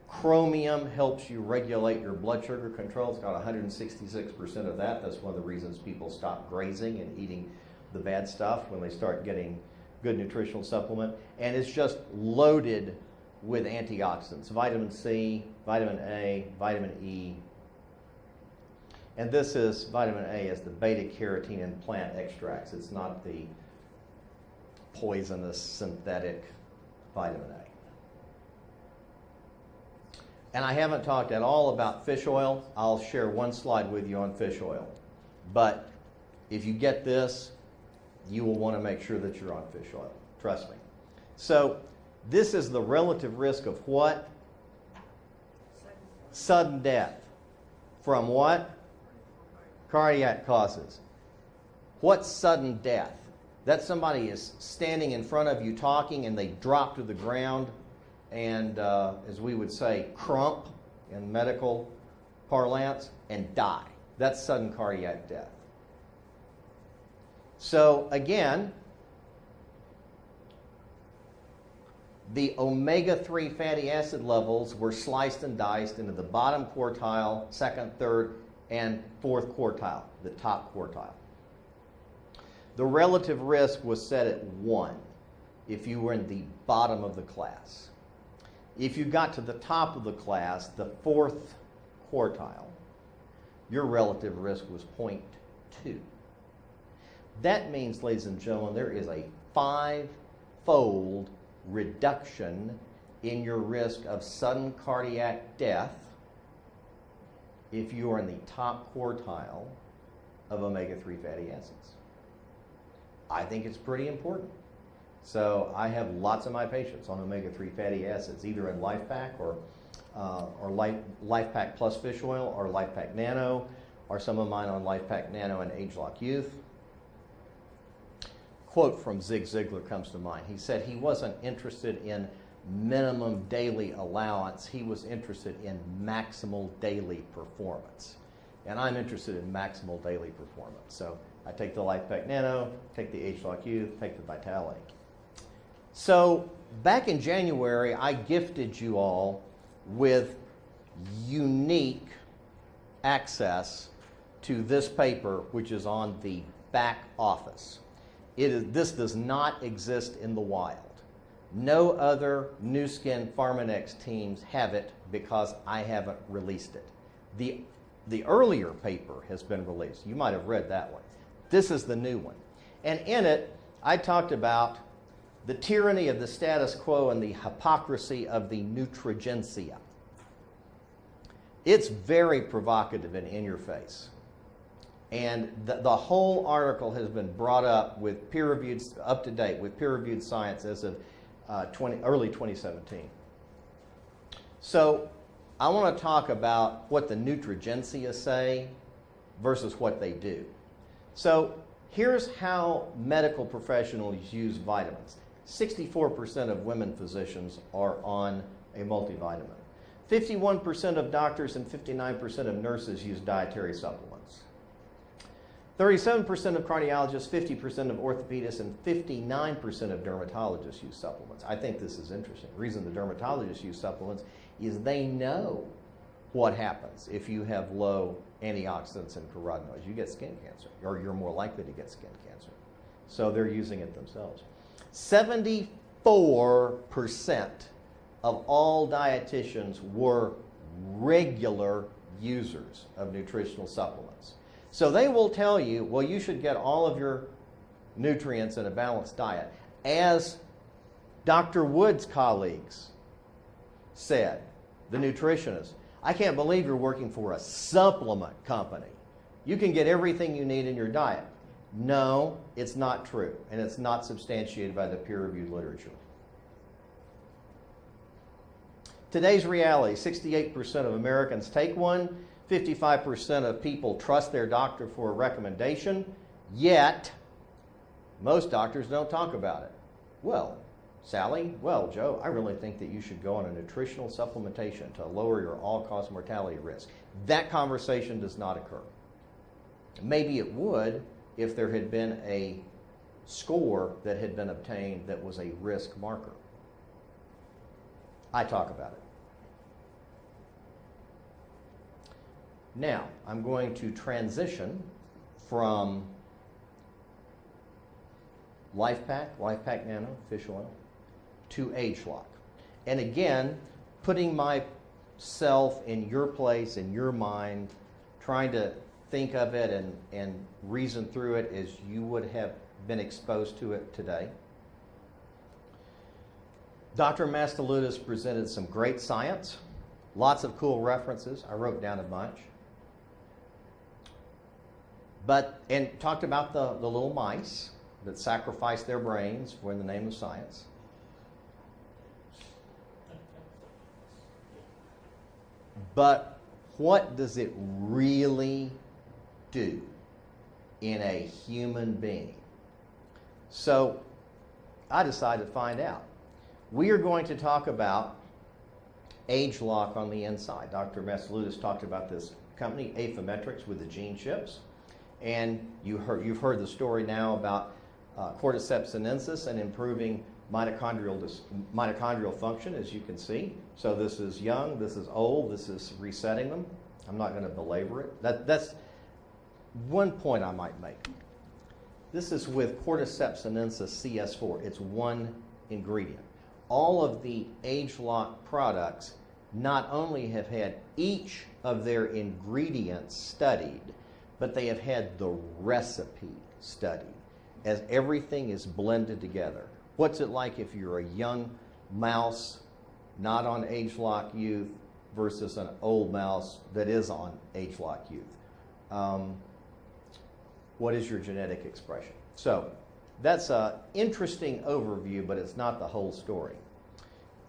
Chromium helps you regulate your blood sugar control. It's got 166% of that. That's one of the reasons people stop grazing and eating the bad stuff when they start getting good nutritional supplement. And it's just loaded with antioxidants. Vitamin C, vitamin A, vitamin E. And this is, vitamin A is the beta-carotene in plant extracts. It's not the poisonous synthetic vitamin A. And I haven't talked at all about fish oil. I'll share one slide with you on fish oil. But if you get this, you will want to make sure that you're on fish oil. Trust me. So this is the relative risk of what? Sudden death. From what? Cardiac causes. What's sudden death? That somebody is standing in front of you talking and they drop to the ground and, as we would say, crump in medical parlance and die. That's sudden cardiac death. So again, the omega-3 fatty acid levels were sliced and diced into the bottom quartile, second, third, and fourth quartile, the top quartile. The relative risk was set at 1 if you were in the bottom of the class. If you got to the top of the class, the fourth quartile, your relative risk was 0.2. That means, ladies and gentlemen, there is a 5-fold reduction in your risk of sudden cardiac death if you are in the top quartile of omega-3 fatty acids. I think it's pretty important. So I have lots of my patients on omega-3 fatty acids, either in LifePak or LifePak Plus Fish Oil or LifePak Nano, or some of mine on LifePak Nano and ageLOC Youth. Quote from Zig Ziglar comes to mind. He said he wasn't interested in minimum daily allowance. He was interested in maximal daily performance. And I'm interested in maximal daily performance. So I take the LifePak Nano, take the ageLOC Youth, take the Vitality. So back in January, I gifted you all with unique access to this paper, which is on the back office. This does not exist in the wild. No other Nu Skin Pharmanex teams have it because I haven't released it. The earlier paper has been released. You might have read that one. This is the new one. And in it, I talked about the tyranny of the status quo and the hypocrisy of the Nutrigencia. It's very provocative and in your face. And the whole article has been brought up with peer-reviewed, up to date with peer-reviewed science as of early 2017. So I want to talk about what the Nutrigencia say versus what they do. So here's how medical professionals use vitamins. 64% of women physicians are on a multivitamin. 51% of doctors and 59% of nurses use dietary supplements. 37% of cardiologists, 50% of orthopedists, and 59% of dermatologists use supplements. I think this is interesting. The reason the dermatologists use supplements is they know what happens if you have low antioxidants and carotenoids. You get skin cancer, or you're more likely to get skin cancer. So they're using it themselves. 74% of all dietitians were regular users of nutritional supplements. So they will tell you, well, you should get all of your nutrients in a balanced diet. As Dr. Wood's colleagues said, the nutritionist, I can't believe you're working for a supplement company. You can get everything you need in your diet. No, it's not true, and it's not substantiated by the peer-reviewed literature. Today's reality, 68% of Americans take one, 55% of people trust their doctor for a recommendation, yet most doctors don't talk about it. Well, Sally, well, Joe, I really think that you should go on a nutritional supplementation to lower your all-cause mortality risk. That conversation does not occur. Maybe it would if there had been a score that had been obtained that was a risk marker. I talk about it. Now, I'm going to transition from LifePak Nano, fish oil, to ageLOC. And again, putting myself in your place, in your mind, trying to think of it and reason through it as you would have been exposed to it today. Dr. Mastaludis presented some great science, lots of cool references. I wrote down a bunch. And talked about the little mice that sacrificed their brains for in the name of science. But what does it really do in a human being? So I decided to find out. We are going to talk about ageLOC on the inside. Dr. Mastaludis talked about this company, Affymetrix, with the gene chips. And you've heard the story now about cordyceps sinensis and improving mitochondrial function, as you can see. So this is young, this is old, this is resetting them. I'm not going to belabor it. That's one point I might make. This is with cordyceps sinensis CS4. It's one ingredient. All of the ageLOC products not only have had each of their ingredients studied, but they have had the recipe studied as everything is blended together. What's it like if you're a young mouse not on ageLOC Youth versus an old mouse that is on ageLOC Youth? What is your genetic expression? So that's an interesting overview, but it's not the whole story.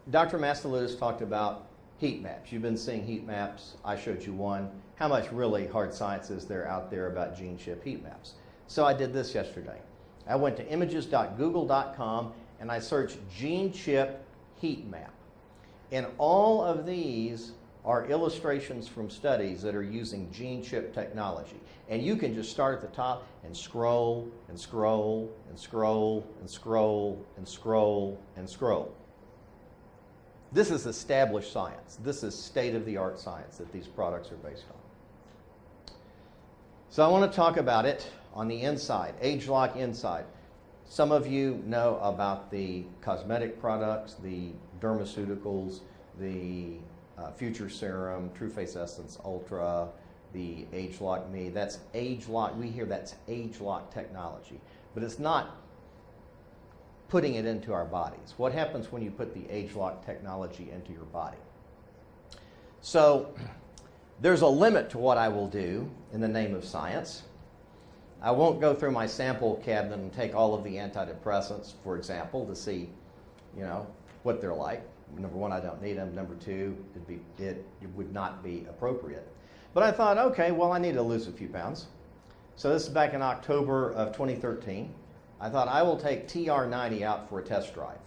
Dr. Mastaludis talked about heat maps. You've been seeing heat maps. I showed you one. How much really hard science is there out there about gene chip heat maps? So I did this yesterday. I went to images.google.com and I searched gene chip heat map. And all of these are illustrations from studies that are using gene chip technology. And you can just start at the top and scroll and scroll and scroll and scroll and scroll and scroll. This is established science. This is state-of-the-art science that these products are based on. So I want to talk about it on the inside, ageLOC inside. Some of you know about the cosmetic products, the dermaceuticals, the Future Serum, True Face Essence Ultra, the ageLOC Me. That's ageLOC. We hear that's ageLOC technology, but it's not putting it into our bodies. What happens when you put the ageLOC technology into your body? So there's a limit to what I will do in the name of science. I won't go through my sample cabinet and take all of the antidepressants, for example, to see, what they're like. Number one, I don't need them. Number two, it would not be appropriate. But I thought, okay, well, I need to lose a few pounds. So this is back in October of 2013. I thought I will take TR90 out for a test drive.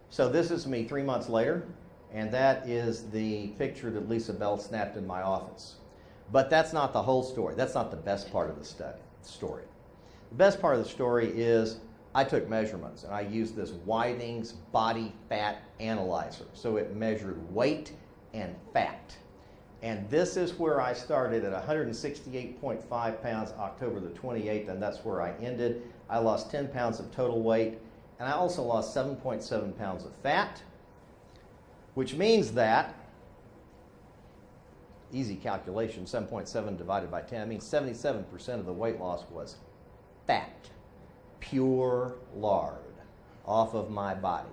So this is me 3 months later, and that is the picture that Lisa Bell snapped in my office. But that's not the whole story. That's not the best part of the story. The best part of the story is I took measurements, and I used this Whiting's Body Fat Analyzer. So it measured weight and fat. And this is where I started at 168.5 pounds October the 28th, and that's where I ended. I lost 10 pounds of total weight, and I also lost 7.7 pounds of fat, which means that, easy calculation, 7.7 divided by 10, means 77% of the weight loss was fat, pure lard, off of my body.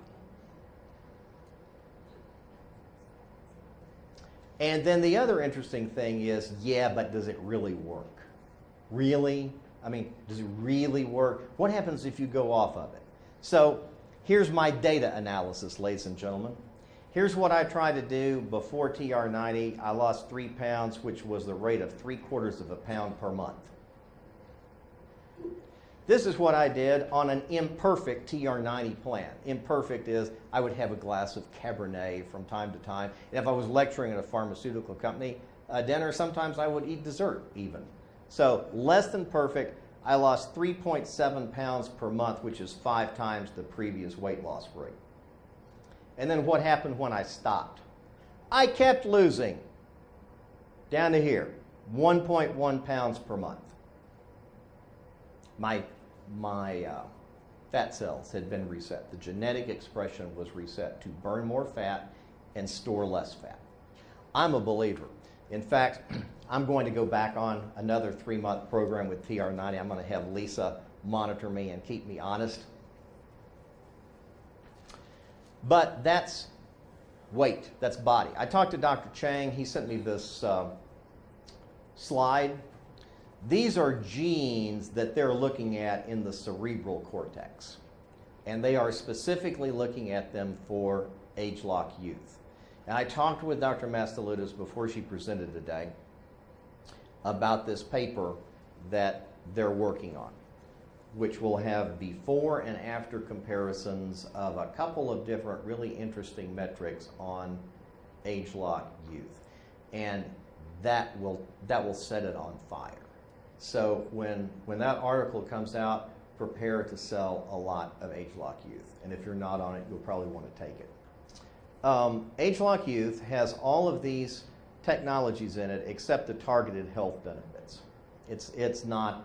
And then the other interesting thing is, yeah, but does it really work? Really? I mean, does it really work? What happens if you go off of it? So here's my data analysis, ladies and gentlemen. Here's what I tried to do before TR90. I lost 3 pounds, which was the rate of 3/4 of a pound per month. This is what I did on an imperfect TR90 plan. Imperfect is I would have a glass of Cabernet from time to time. And if I was lecturing at a pharmaceutical company dinner, sometimes I would eat dessert even. So less than perfect. I lost 3.7 pounds per month, which is 5 times the previous weight loss rate. And then what happened when I stopped? I kept losing down to here, 1.1 pounds per month. My fat cells had been reset. The genetic expression was reset to burn more fat and store less fat. I'm a believer. In fact, I'm going to go back on another 3-month program with TR90. I'm going to have Lisa monitor me and keep me honest. But that's weight, that's body. I talked to Dr. Chang. He sent me this slide. These are genes that they're looking at in the cerebral cortex. And they are specifically looking at them for age-locked youth. And I talked with Dr. Mastalutis before she presented today about this paper that they're working on, which will have before and after comparisons of a couple of different really interesting metrics on age-locked youth. And that will set it on fire. So when that article comes out, prepare to sell a lot of age-locked youth. And if you're not on it, you'll probably want to take it. Age-locked youth has all of these technologies in it except the targeted health benefits. It's not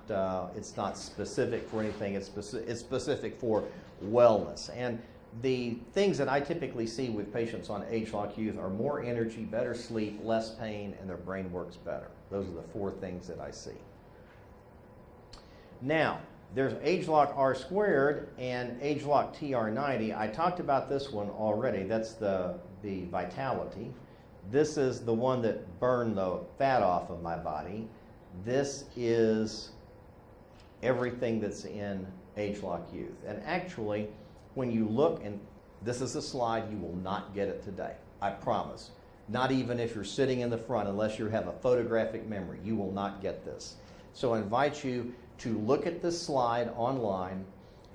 specific for anything. It's specific for wellness. And the things that I typically see with patients on age-locked youth are more energy, better sleep, less pain, and their brain works better. Those are the 4 things that I see. Now, there's age-lock R squared and age-lock TR90. I talked about this one already. That's the vitality. This is the one that burned the fat off of my body. This is everything that's in age-locked youth. And actually, when you look, and this is a slide, you will not get it today. I promise. Not even if you're sitting in the front, unless you have a photographic memory, you will not get this. So I invite you to look at this slide online,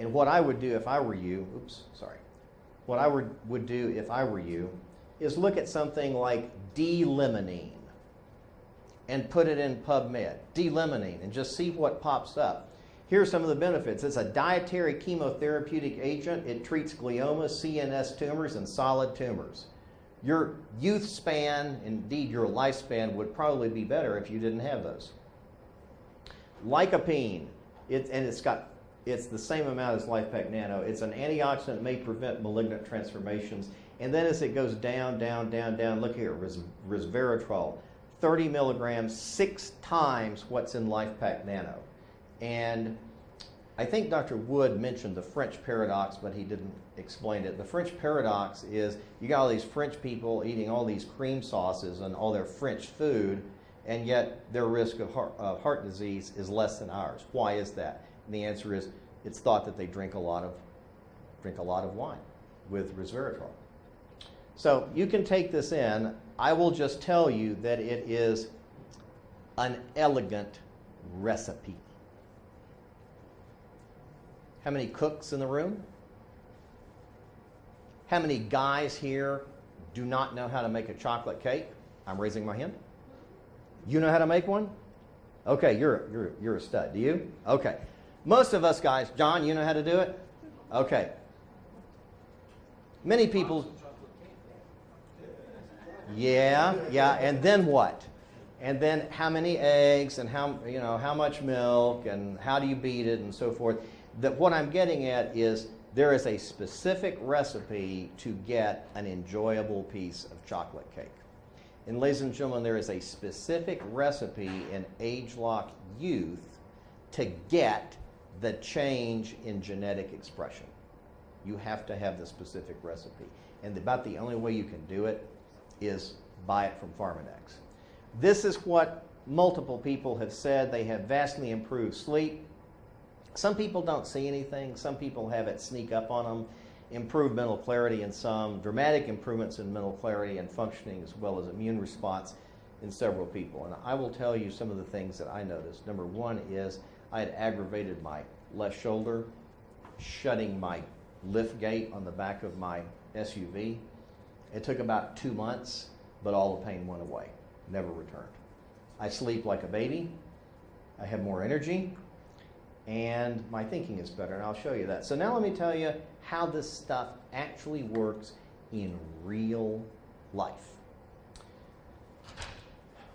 and what I would do if I were you, what I would do if I were you is look at something like D-limonene and put it in PubMed, D-limonene, and just see what pops up. Here are some of the benefits. It's a dietary chemotherapeutic agent. It treats gliomas, CNS tumors, and solid tumors. Your youth span, indeed your lifespan, would probably be better if you didn't have those. Lycopene, it's the same amount as LifePak Nano. It's an antioxidant, may prevent malignant transformations. And then as it goes down, look here, resveratrol, 30 milligrams, 6 times what's in LifePak Nano. And I think Dr. Wood mentioned the French paradox, but he didn't explain it. The French paradox is you got all these French people eating all these cream sauces and all their French food, and yet their risk of heart disease is less than ours. Why is that? And the answer is it's thought that they drink a lot of wine with resveratrol. So you can take this in. I will just tell you that it is an elegant recipe. How many cooks in the room? How many guys here do not know how to make a chocolate cake? I'm raising my hand. You know how to make one? Okay, you're a stud. Do you? Okay. Most of us guys, John, you know how to do it? Okay. Many people. Yeah, and then what? And then how many eggs and how much milk and how do you beat it and so forth. That what I'm getting at is there is a specific recipe to get an enjoyable piece of chocolate cake. And ladies and gentlemen, there is a specific recipe in age-locked youth to get the change in genetic expression. You have to have the specific recipe. And about the only way you can do it is buy it from Pharmanex. This is what multiple people have said. They have vastly improved sleep. Some people don't see anything. Some people have it sneak up on them. Improved mental clarity in some, dramatic improvements in mental clarity and functioning as well as immune response in several people. And I will tell you some of the things that I noticed. Number one is I had aggravated my left shoulder, shutting my lift gate on the back of my SUV. It took about 2 months, but all the pain went away, never returned. I sleep like a baby, I have more energy, and my thinking is better, and I'll show you that. So now let me tell you how this stuff actually works in real life.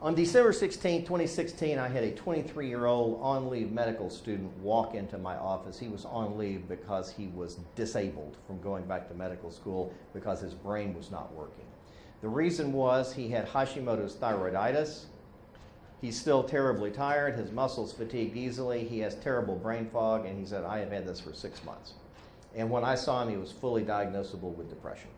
On December 16, 2016, I had a 23-year-old on-leave medical student walk into my office. He was on leave because he was disabled from going back to medical school because his brain was not working. The reason was he had Hashimoto's thyroiditis. He's still terribly tired. His muscles fatigued easily. He has terrible brain fog, and he said, I have had this for 6 months. And when I saw him, he was fully diagnosable with depression.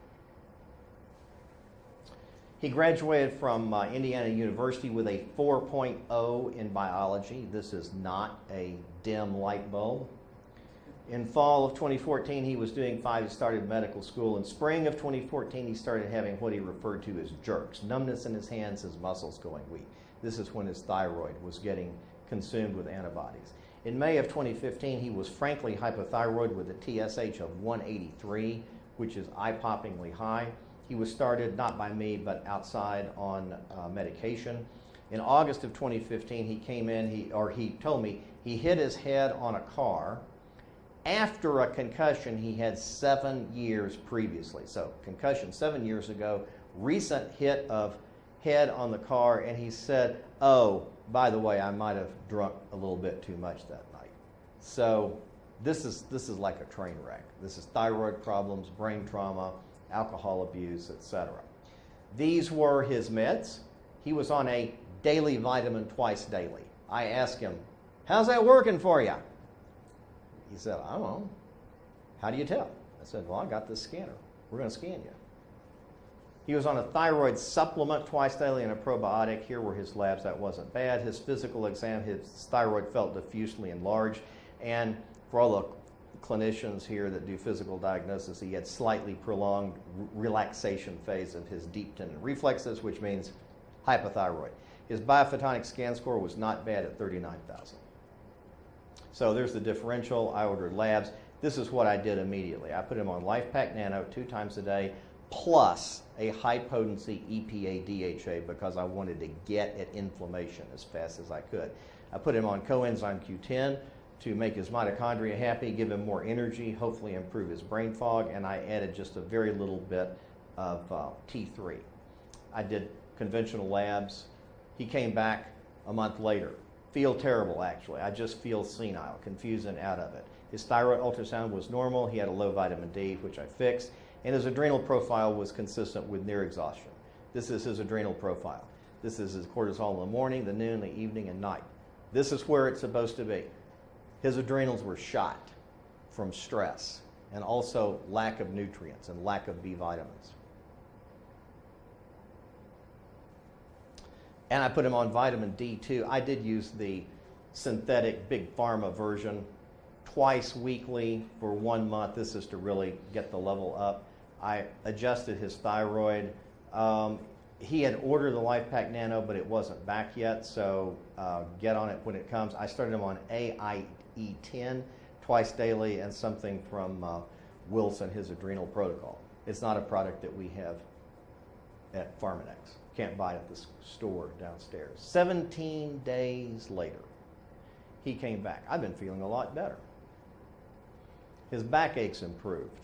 He graduated from Indiana University with a 4.0 in biology. This is not a dim light bulb. In fall of 2014, he was doing fine. He started medical school. In spring of 2014, he started having what he referred to as jerks, numbness in his hands, his muscles going weak. This is when his thyroid was getting consumed with antibodies. In May of 2015, he was frankly hypothyroid with a TSH of 183, which is eye-poppingly high. He was started not by me, but outside on medication. In August of 2015, he came in, he told me he hit his head on a car after a concussion he had 7 years previously. So concussion 7 years ago, recent hit of head on the car, and he said, oh, by the way, I might have drunk a little bit too much that night. So this is like a train wreck. This is thyroid problems, brain trauma, alcohol abuse, etc. These were his meds. He was on a daily vitamin twice daily. I asked him, how's that working for you? He said, I don't know. How do you tell? I said, well, I got this scanner. We're going to scan you. He was on a thyroid supplement twice daily and a probiotic. Here were his labs. That wasn't bad. His physical exam, his thyroid felt diffusely enlarged. And for all the clinicians here that do physical diagnosis, he had slightly prolonged relaxation phase of his deep tendon reflexes, which means hypothyroid. His biophotonic scan score was not bad at 39,000. So there's the differential. I ordered labs. This is what I did immediately. I put him on LifePak Nano 2 times a day, plus a high-potency EPA DHA because I wanted to get at inflammation as fast as I could. I put him on coenzyme Q10 to make his mitochondria happy, give him more energy, hopefully improve his brain fog, and I added just a very little bit of T3. I did conventional labs. He came back a month later. Feel terrible, actually. I just feel senile, confused and out of it. His thyroid ultrasound was normal. He had a low vitamin D, which I fixed. And his adrenal profile was consistent with near exhaustion. This is his adrenal profile. This is his cortisol in the morning, the noon, the evening, and night. This is where it's supposed to be. His adrenals were shot from stress and also lack of nutrients and lack of B vitamins. And I put him on vitamin D2. I did use the synthetic big pharma version twice weekly for 1 month. This is to really get the level up. I adjusted his thyroid. He had ordered the LifePak Nano, but it wasn't back yet, so get on it when it comes. I started him on AIE10 twice daily and something from Wilson, his adrenal protocol. It's not a product that we have at Pharmanex. Can't buy it at the store downstairs. 17 days later, he came back. I've been feeling a lot better. His backaches improved.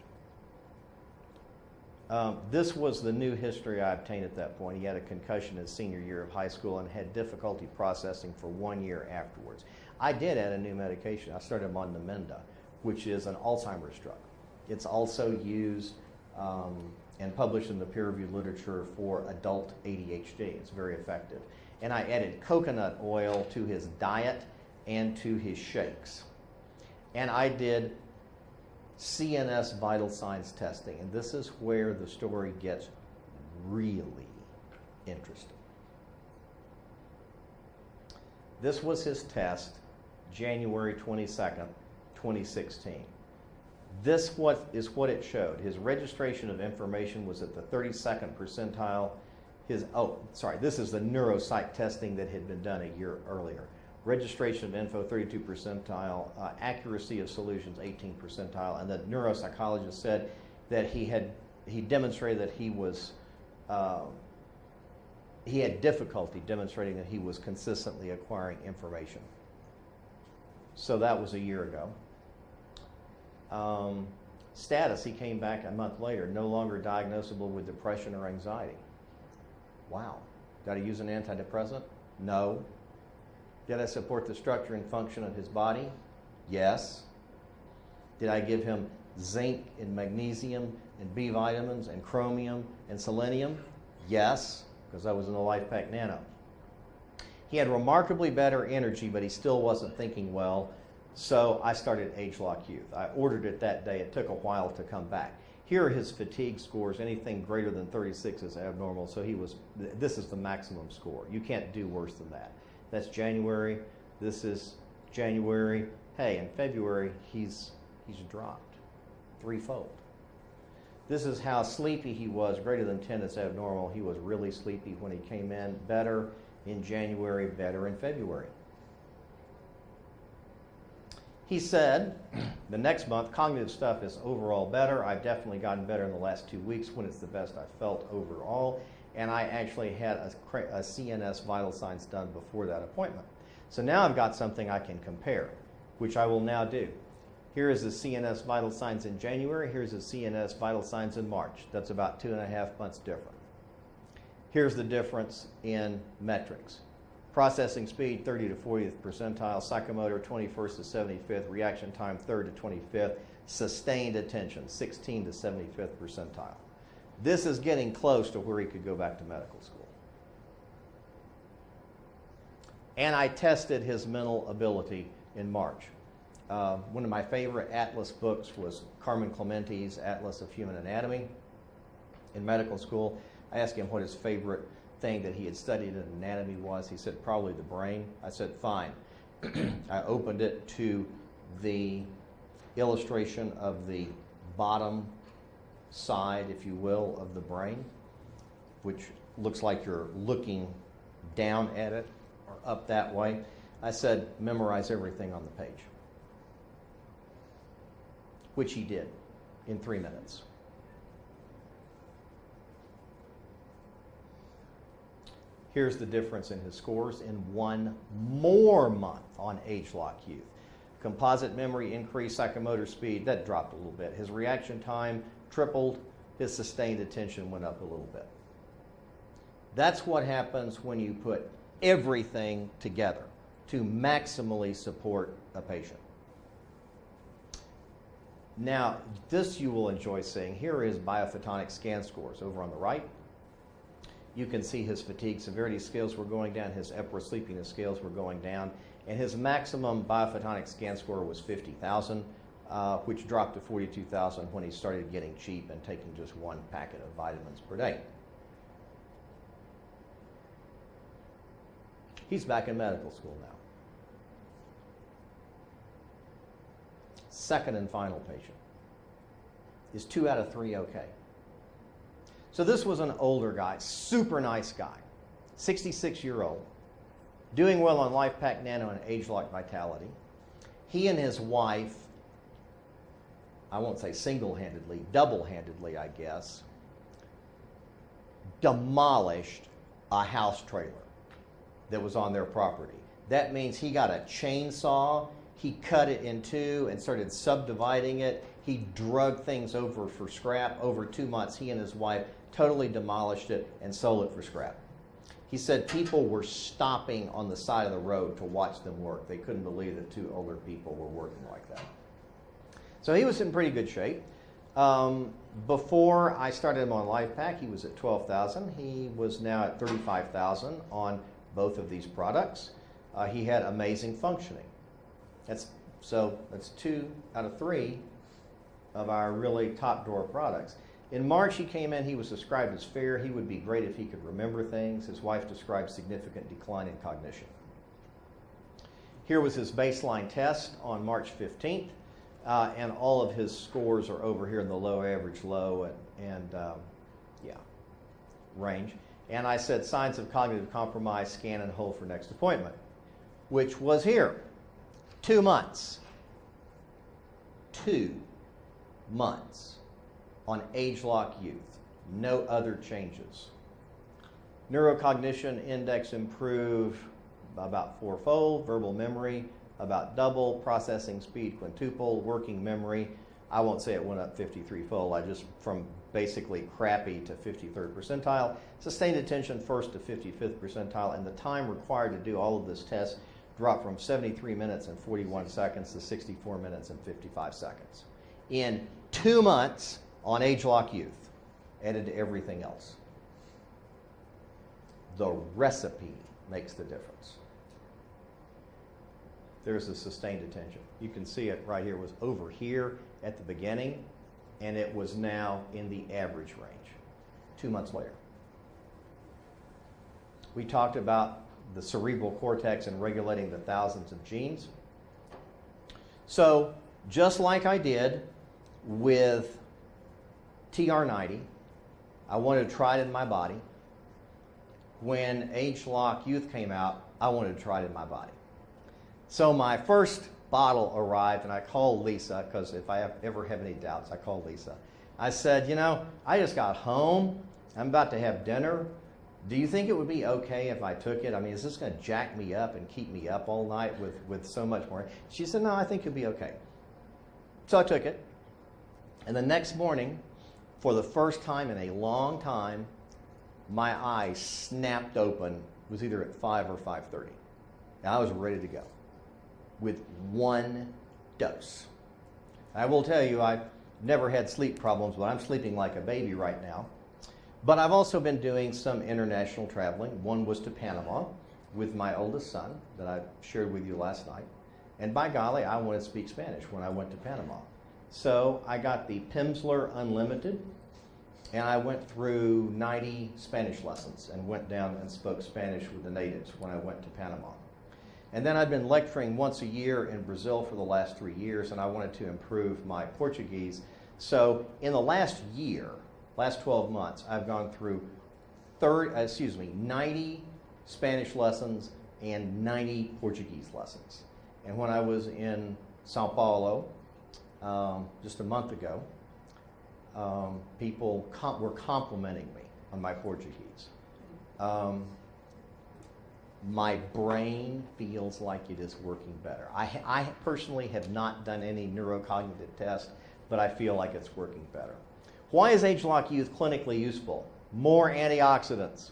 This was the new history I obtained at that point. He had a concussion his senior year of high school and had difficulty processing for 1 year afterwards. I did add a new medication. I started him on Namenda, which is an Alzheimer's drug. It's also used and published in the peer-reviewed literature for adult ADHD. It's very effective. And I added coconut oil to his diet and to his shakes. And I did CNS vital signs testing, and this is where the story gets really interesting. This was his test, January 22nd, 2016. This is what it showed. His registration of information was at the 32nd percentile. This is the neuropsych testing that had been done a year earlier. registration of info 32 percentile, accuracy of solutions 18 percentile, and the neuropsychologist said that he demonstrated that he had difficulty demonstrating that he was consistently acquiring information. So that was a year ago. Status, he came back a month later, no longer diagnosable with depression or anxiety. Wow. Did I use an antidepressant? No. Did I support the structure and function of his body? Yes. Did I give him zinc and magnesium and B vitamins and chromium and selenium? Yes, because I was in the Life Pack Nano. He had remarkably better energy, but he still wasn't thinking well, so I started Age Lock Youth. I ordered it that day. It took a while to come back. Here are his fatigue scores. Anything greater than 36 is abnormal, so this is the maximum score. You can't do worse than that. That's January. This is January. Hey, in February, he's dropped threefold. This is how sleepy he was. Greater than 10 is abnormal. He was really sleepy when he came in. Better in January, better in February. He said, the next month, cognitive stuff is overall better. I've definitely gotten better in the last 2 weeks when it's the best I've felt overall. And I actually had a CNS vital signs done before that appointment. So now I've got something I can compare, which I will now do. Here is the CNS vital signs in January. Here's the CNS vital signs in March. That's about 2.5 months different. Here's the difference in metrics. Processing speed, 30 to 40th percentile. Psychomotor, 21st to 75th. Reaction time, 3rd to 25th. Sustained attention, 16 to 75th percentile. This is getting close to where he could go back to medical school. And I tested his mental ability in March. One of my favorite Atlas books was Carmen Clementi's Atlas of Human Anatomy. In medical school, I asked him what his favorite thing that he had studied in anatomy was. He said, probably the brain. I said, fine. I opened it to the illustration of the bottom side, if you will, of the brain, which looks like you're looking down at it or up that way. I said, memorize everything on the page, which he did in 3 minutes. Here's the difference in his scores in 1 more month on Age Lock Youth. Composite memory increased, psychomotor speed, that dropped a little bit. His reaction time tripled, his sustained attention went up a little bit. That's what happens when you put everything together to maximally support a patient. Now, this you will enjoy seeing. Here are his biophotonic scan scores over on the right. You can see his fatigue severity scales were going down, his Epworth sleepiness scales were going down, and his maximum biophotonic scan score was 50,000, which dropped to 42,000 when he started getting cheap and taking just 1 packet of vitamins per day. He's back in medical school now. Second and final patient. Is 2 out of 3 okay? So this was an older guy, super nice guy, 66-year-old, doing well on Life Pack Nano and Age Lock Vitality. He and his wife, I won't say single-handedly, double-handedly, I guess, demolished a house trailer that was on their property. That means he got a chainsaw, he cut it in 2 and started subdividing it. He drug things over for scrap. Over 2 months, he and his wife totally demolished it and sold it for scrap. He said people were stopping on the side of the road to watch them work. They couldn't believe that 2 older people were working like that. So he was in pretty good shape. Before I started him on Life Pack, he was at 12,000. He was now at 35,000 on both of these products. He had amazing functioning. That's 2 out of 3 of our really top drawer products. In March, he came in, he was described as fair. He would be great if he could remember things. His wife described significant decline in cognition. Here was his baseline test on March 15th, and all of his scores are over here in the low, average, low, and range. And I said, signs of cognitive compromise, scan and hold for next appointment. which was here. 2 months. 2 months on age-lock youth. No other changes. Neurocognition index improved about 4-fold, verbal memory about double, processing speed quintuple, working memory, I won't say it went up 53-fold, I just from basically crappy to 53rd percentile, sustained attention first to 55th percentile, and the time required to do all of this test dropped from 73 minutes and 41 seconds to 64 minutes and 55 seconds. In 2 months on age-lock youth, added to everything else. The recipe makes the difference. There's a sustained attention. You can see it right here. It was over here at the beginning, and it was now in the average range 2 months later. We talked about the cerebral cortex and regulating the thousands of genes. So just like I did with TR90, I wanted to try it in my body. When age-lock youth came out, I wanted to try it in my body. So my first bottle arrived, and I called Lisa, because if I ever have any doubts, I called Lisa. I said, you know, I just got home. I'm about to have dinner. Do you think it would be okay if I took it? I mean, is this going to jack me up and keep me up all night with so much more? She said, no, I think it'll be okay. So I took it. And the next morning, for the first time in a long time, my eyes snapped open. It was either at 5 or 5:30. And I was ready to go with 1 dose. I will tell you, I've never had sleep problems, but I'm sleeping like a baby right now. But I've also been doing some international traveling. One was to Panama with my oldest son that I shared with you last night. And by golly, I wanted to speak Spanish when I went to Panama. So I got the Pimsleur Unlimited, and I went through 90 Spanish lessons and went down and spoke Spanish with the natives when I went to Panama. And then I've been lecturing once a year in Brazil for the last 3 years, and I wanted to improve my Portuguese. So in the last year, last 12 months, I've gone through 90 Spanish lessons and 90 Portuguese lessons. And when I was in Sao Paulo just a month ago, people were complimenting me on my Portuguese. My brain feels like it is working better. I personally have not done any neurocognitive test, but I feel like it's working better. Why is age-lock youth clinically useful? More antioxidants,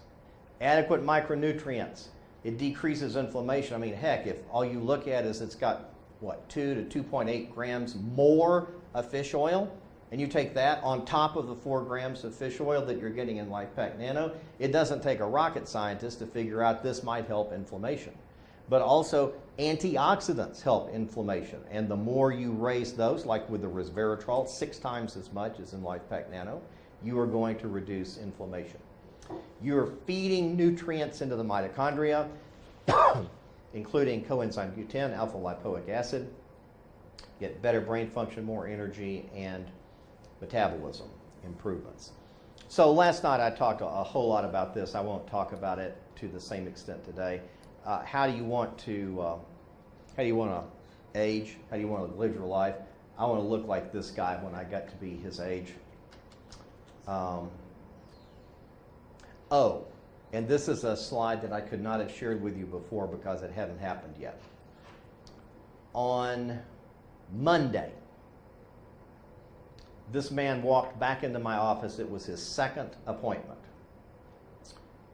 adequate micronutrients. It decreases inflammation. I mean, heck, if all you look at is it's got, what, 2 to 2.8 grams more of fish oil, and you take that on top of the 4 grams of fish oil that you're getting in LifePak Nano, it doesn't take a rocket scientist to figure out this might help inflammation. But also, antioxidants help inflammation. And the more you raise those, like with the resveratrol, 6 times as much as in LifePak Nano, you are going to reduce inflammation. You're feeding nutrients into the mitochondria, including coenzyme Q10, alpha-lipoic acid, get better brain function, more energy, and metabolism improvements. So last night I talked a whole lot about this. I won't talk about it to the same extent today. How do you want to age? How do you want to live your life? I want to look like this guy when I got to be his age. And this is a slide that I could not have shared with you before because it hadn't happened yet. On Monday, this man walked back into my office. It was his second appointment.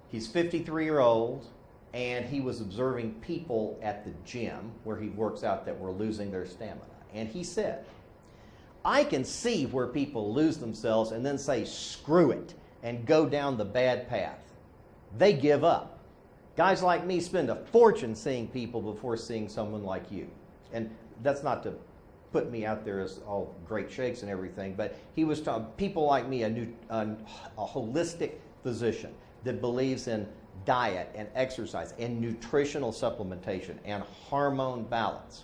He's 53-year-old, and he was observing people at the gym where he works out that were losing their stamina. And he said, I can see where people lose themselves and then say, screw it, and go down the bad path. They give up. Guys like me spend a fortune seeing people before seeing someone like you. And that's not to put me out there as all great shakes and everything, but he was talking, people like me, a holistic physician that believes in diet and exercise and nutritional supplementation and hormone balance.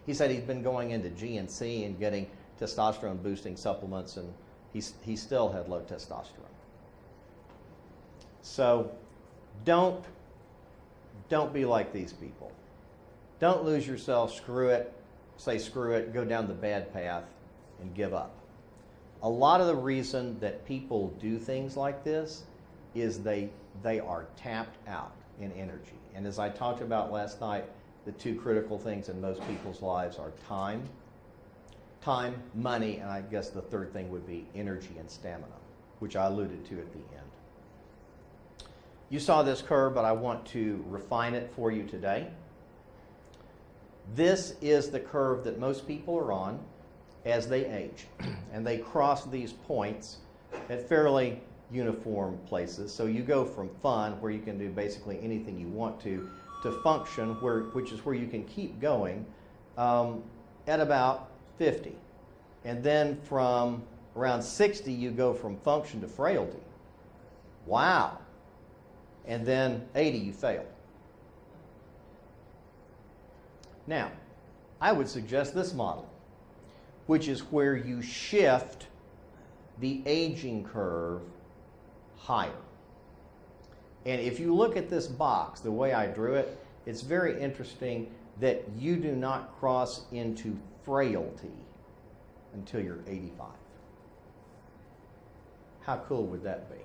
He said he's been going into GNC and getting testosterone boosting supplements, and he still had low testosterone. So don't be like these people. Don't lose yourself, screw it, say screw it, go down the bad path, and give up. A lot of the reason that people do things like this is they are tapped out in energy. And as I talked about last night, the two critical things in most people's lives are time, money, and I guess the third thing would be energy and stamina, which I alluded to at the end. You saw this curve, but I want to refine it for you today. This is the curve that most people are on as they age, and they cross these points at fairly uniform places. So you go from fun, where you can do basically anything you want to function, which is where you can keep going, at about 50. And then from around 60, you go from function to frailty. Wow. And then 80, you fail. Now, I would suggest this model, which is where you shift the aging curve higher. And if you look at this box, the way I drew it, it's very interesting that you do not cross into frailty until you're 85. How cool would that be?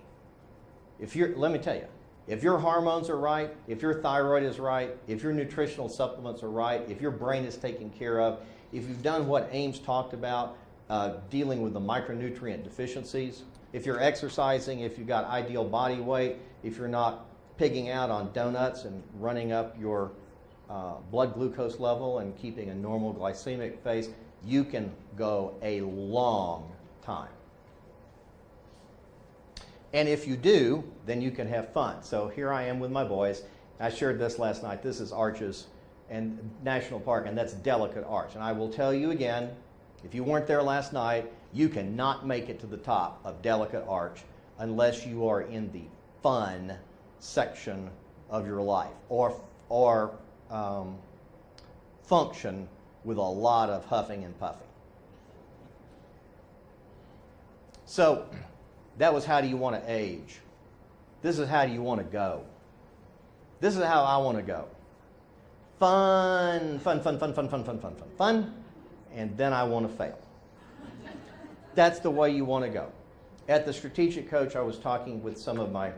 Let me tell you, if your hormones are right, if your thyroid is right, if your nutritional supplements are right, if your brain is taken care of, if you've done what Ames talked about, dealing with the micronutrient deficiencies, if you're exercising, if you've got ideal body weight, if you're not pigging out on donuts and running up your blood glucose level and keeping a normal glycemic phase, you can go a long time. And if you do, then you can have fun. So here I am with my boys. I shared this last night. This is Arches and National Park, and that's Delicate Arch. And I will tell you again, if you weren't there last night, you cannot make it to the top of Delicate Arch unless you are in the fun section of your life, or function with a lot of huffing and puffing. So that was how do you want to age. This is how do you want to go. This is how I want to go. Fun, and then I want to fail. That's the way you want to go. At the Strategic Coach, I was talking with some of my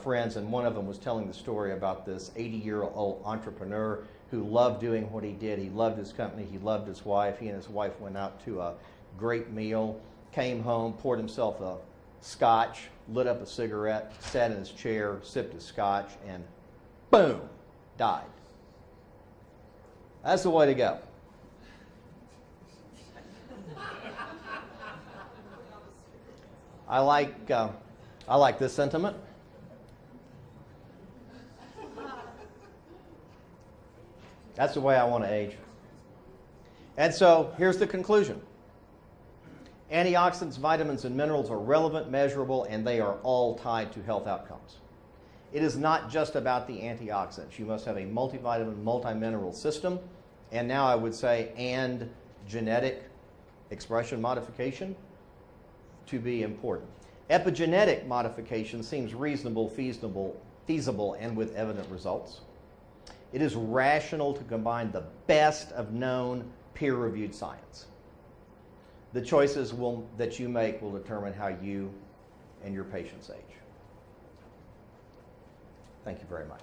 friends, and one of them was telling the story about this 80-year-old entrepreneur who loved doing what he did. He loved his company. He loved his wife. He and his wife went out to a great meal, came home, poured himself a scotch, lit up a cigarette, sat in his chair, sipped his scotch, and boom, died. That's the way to go. I like this sentiment. That's the way I want to age. And so here's the conclusion. Antioxidants, vitamins, and minerals are relevant, measurable, and they are all tied to health outcomes. It is not just about the antioxidants. You must have a multivitamin, multimineral system, and now I would say, and genetic expression modification to be important. Epigenetic modification seems reasonable, feasible, and with evident results. It is rational to combine the best of known peer-reviewed science. The choices that you make will determine how you and your patients age. Thank you very much.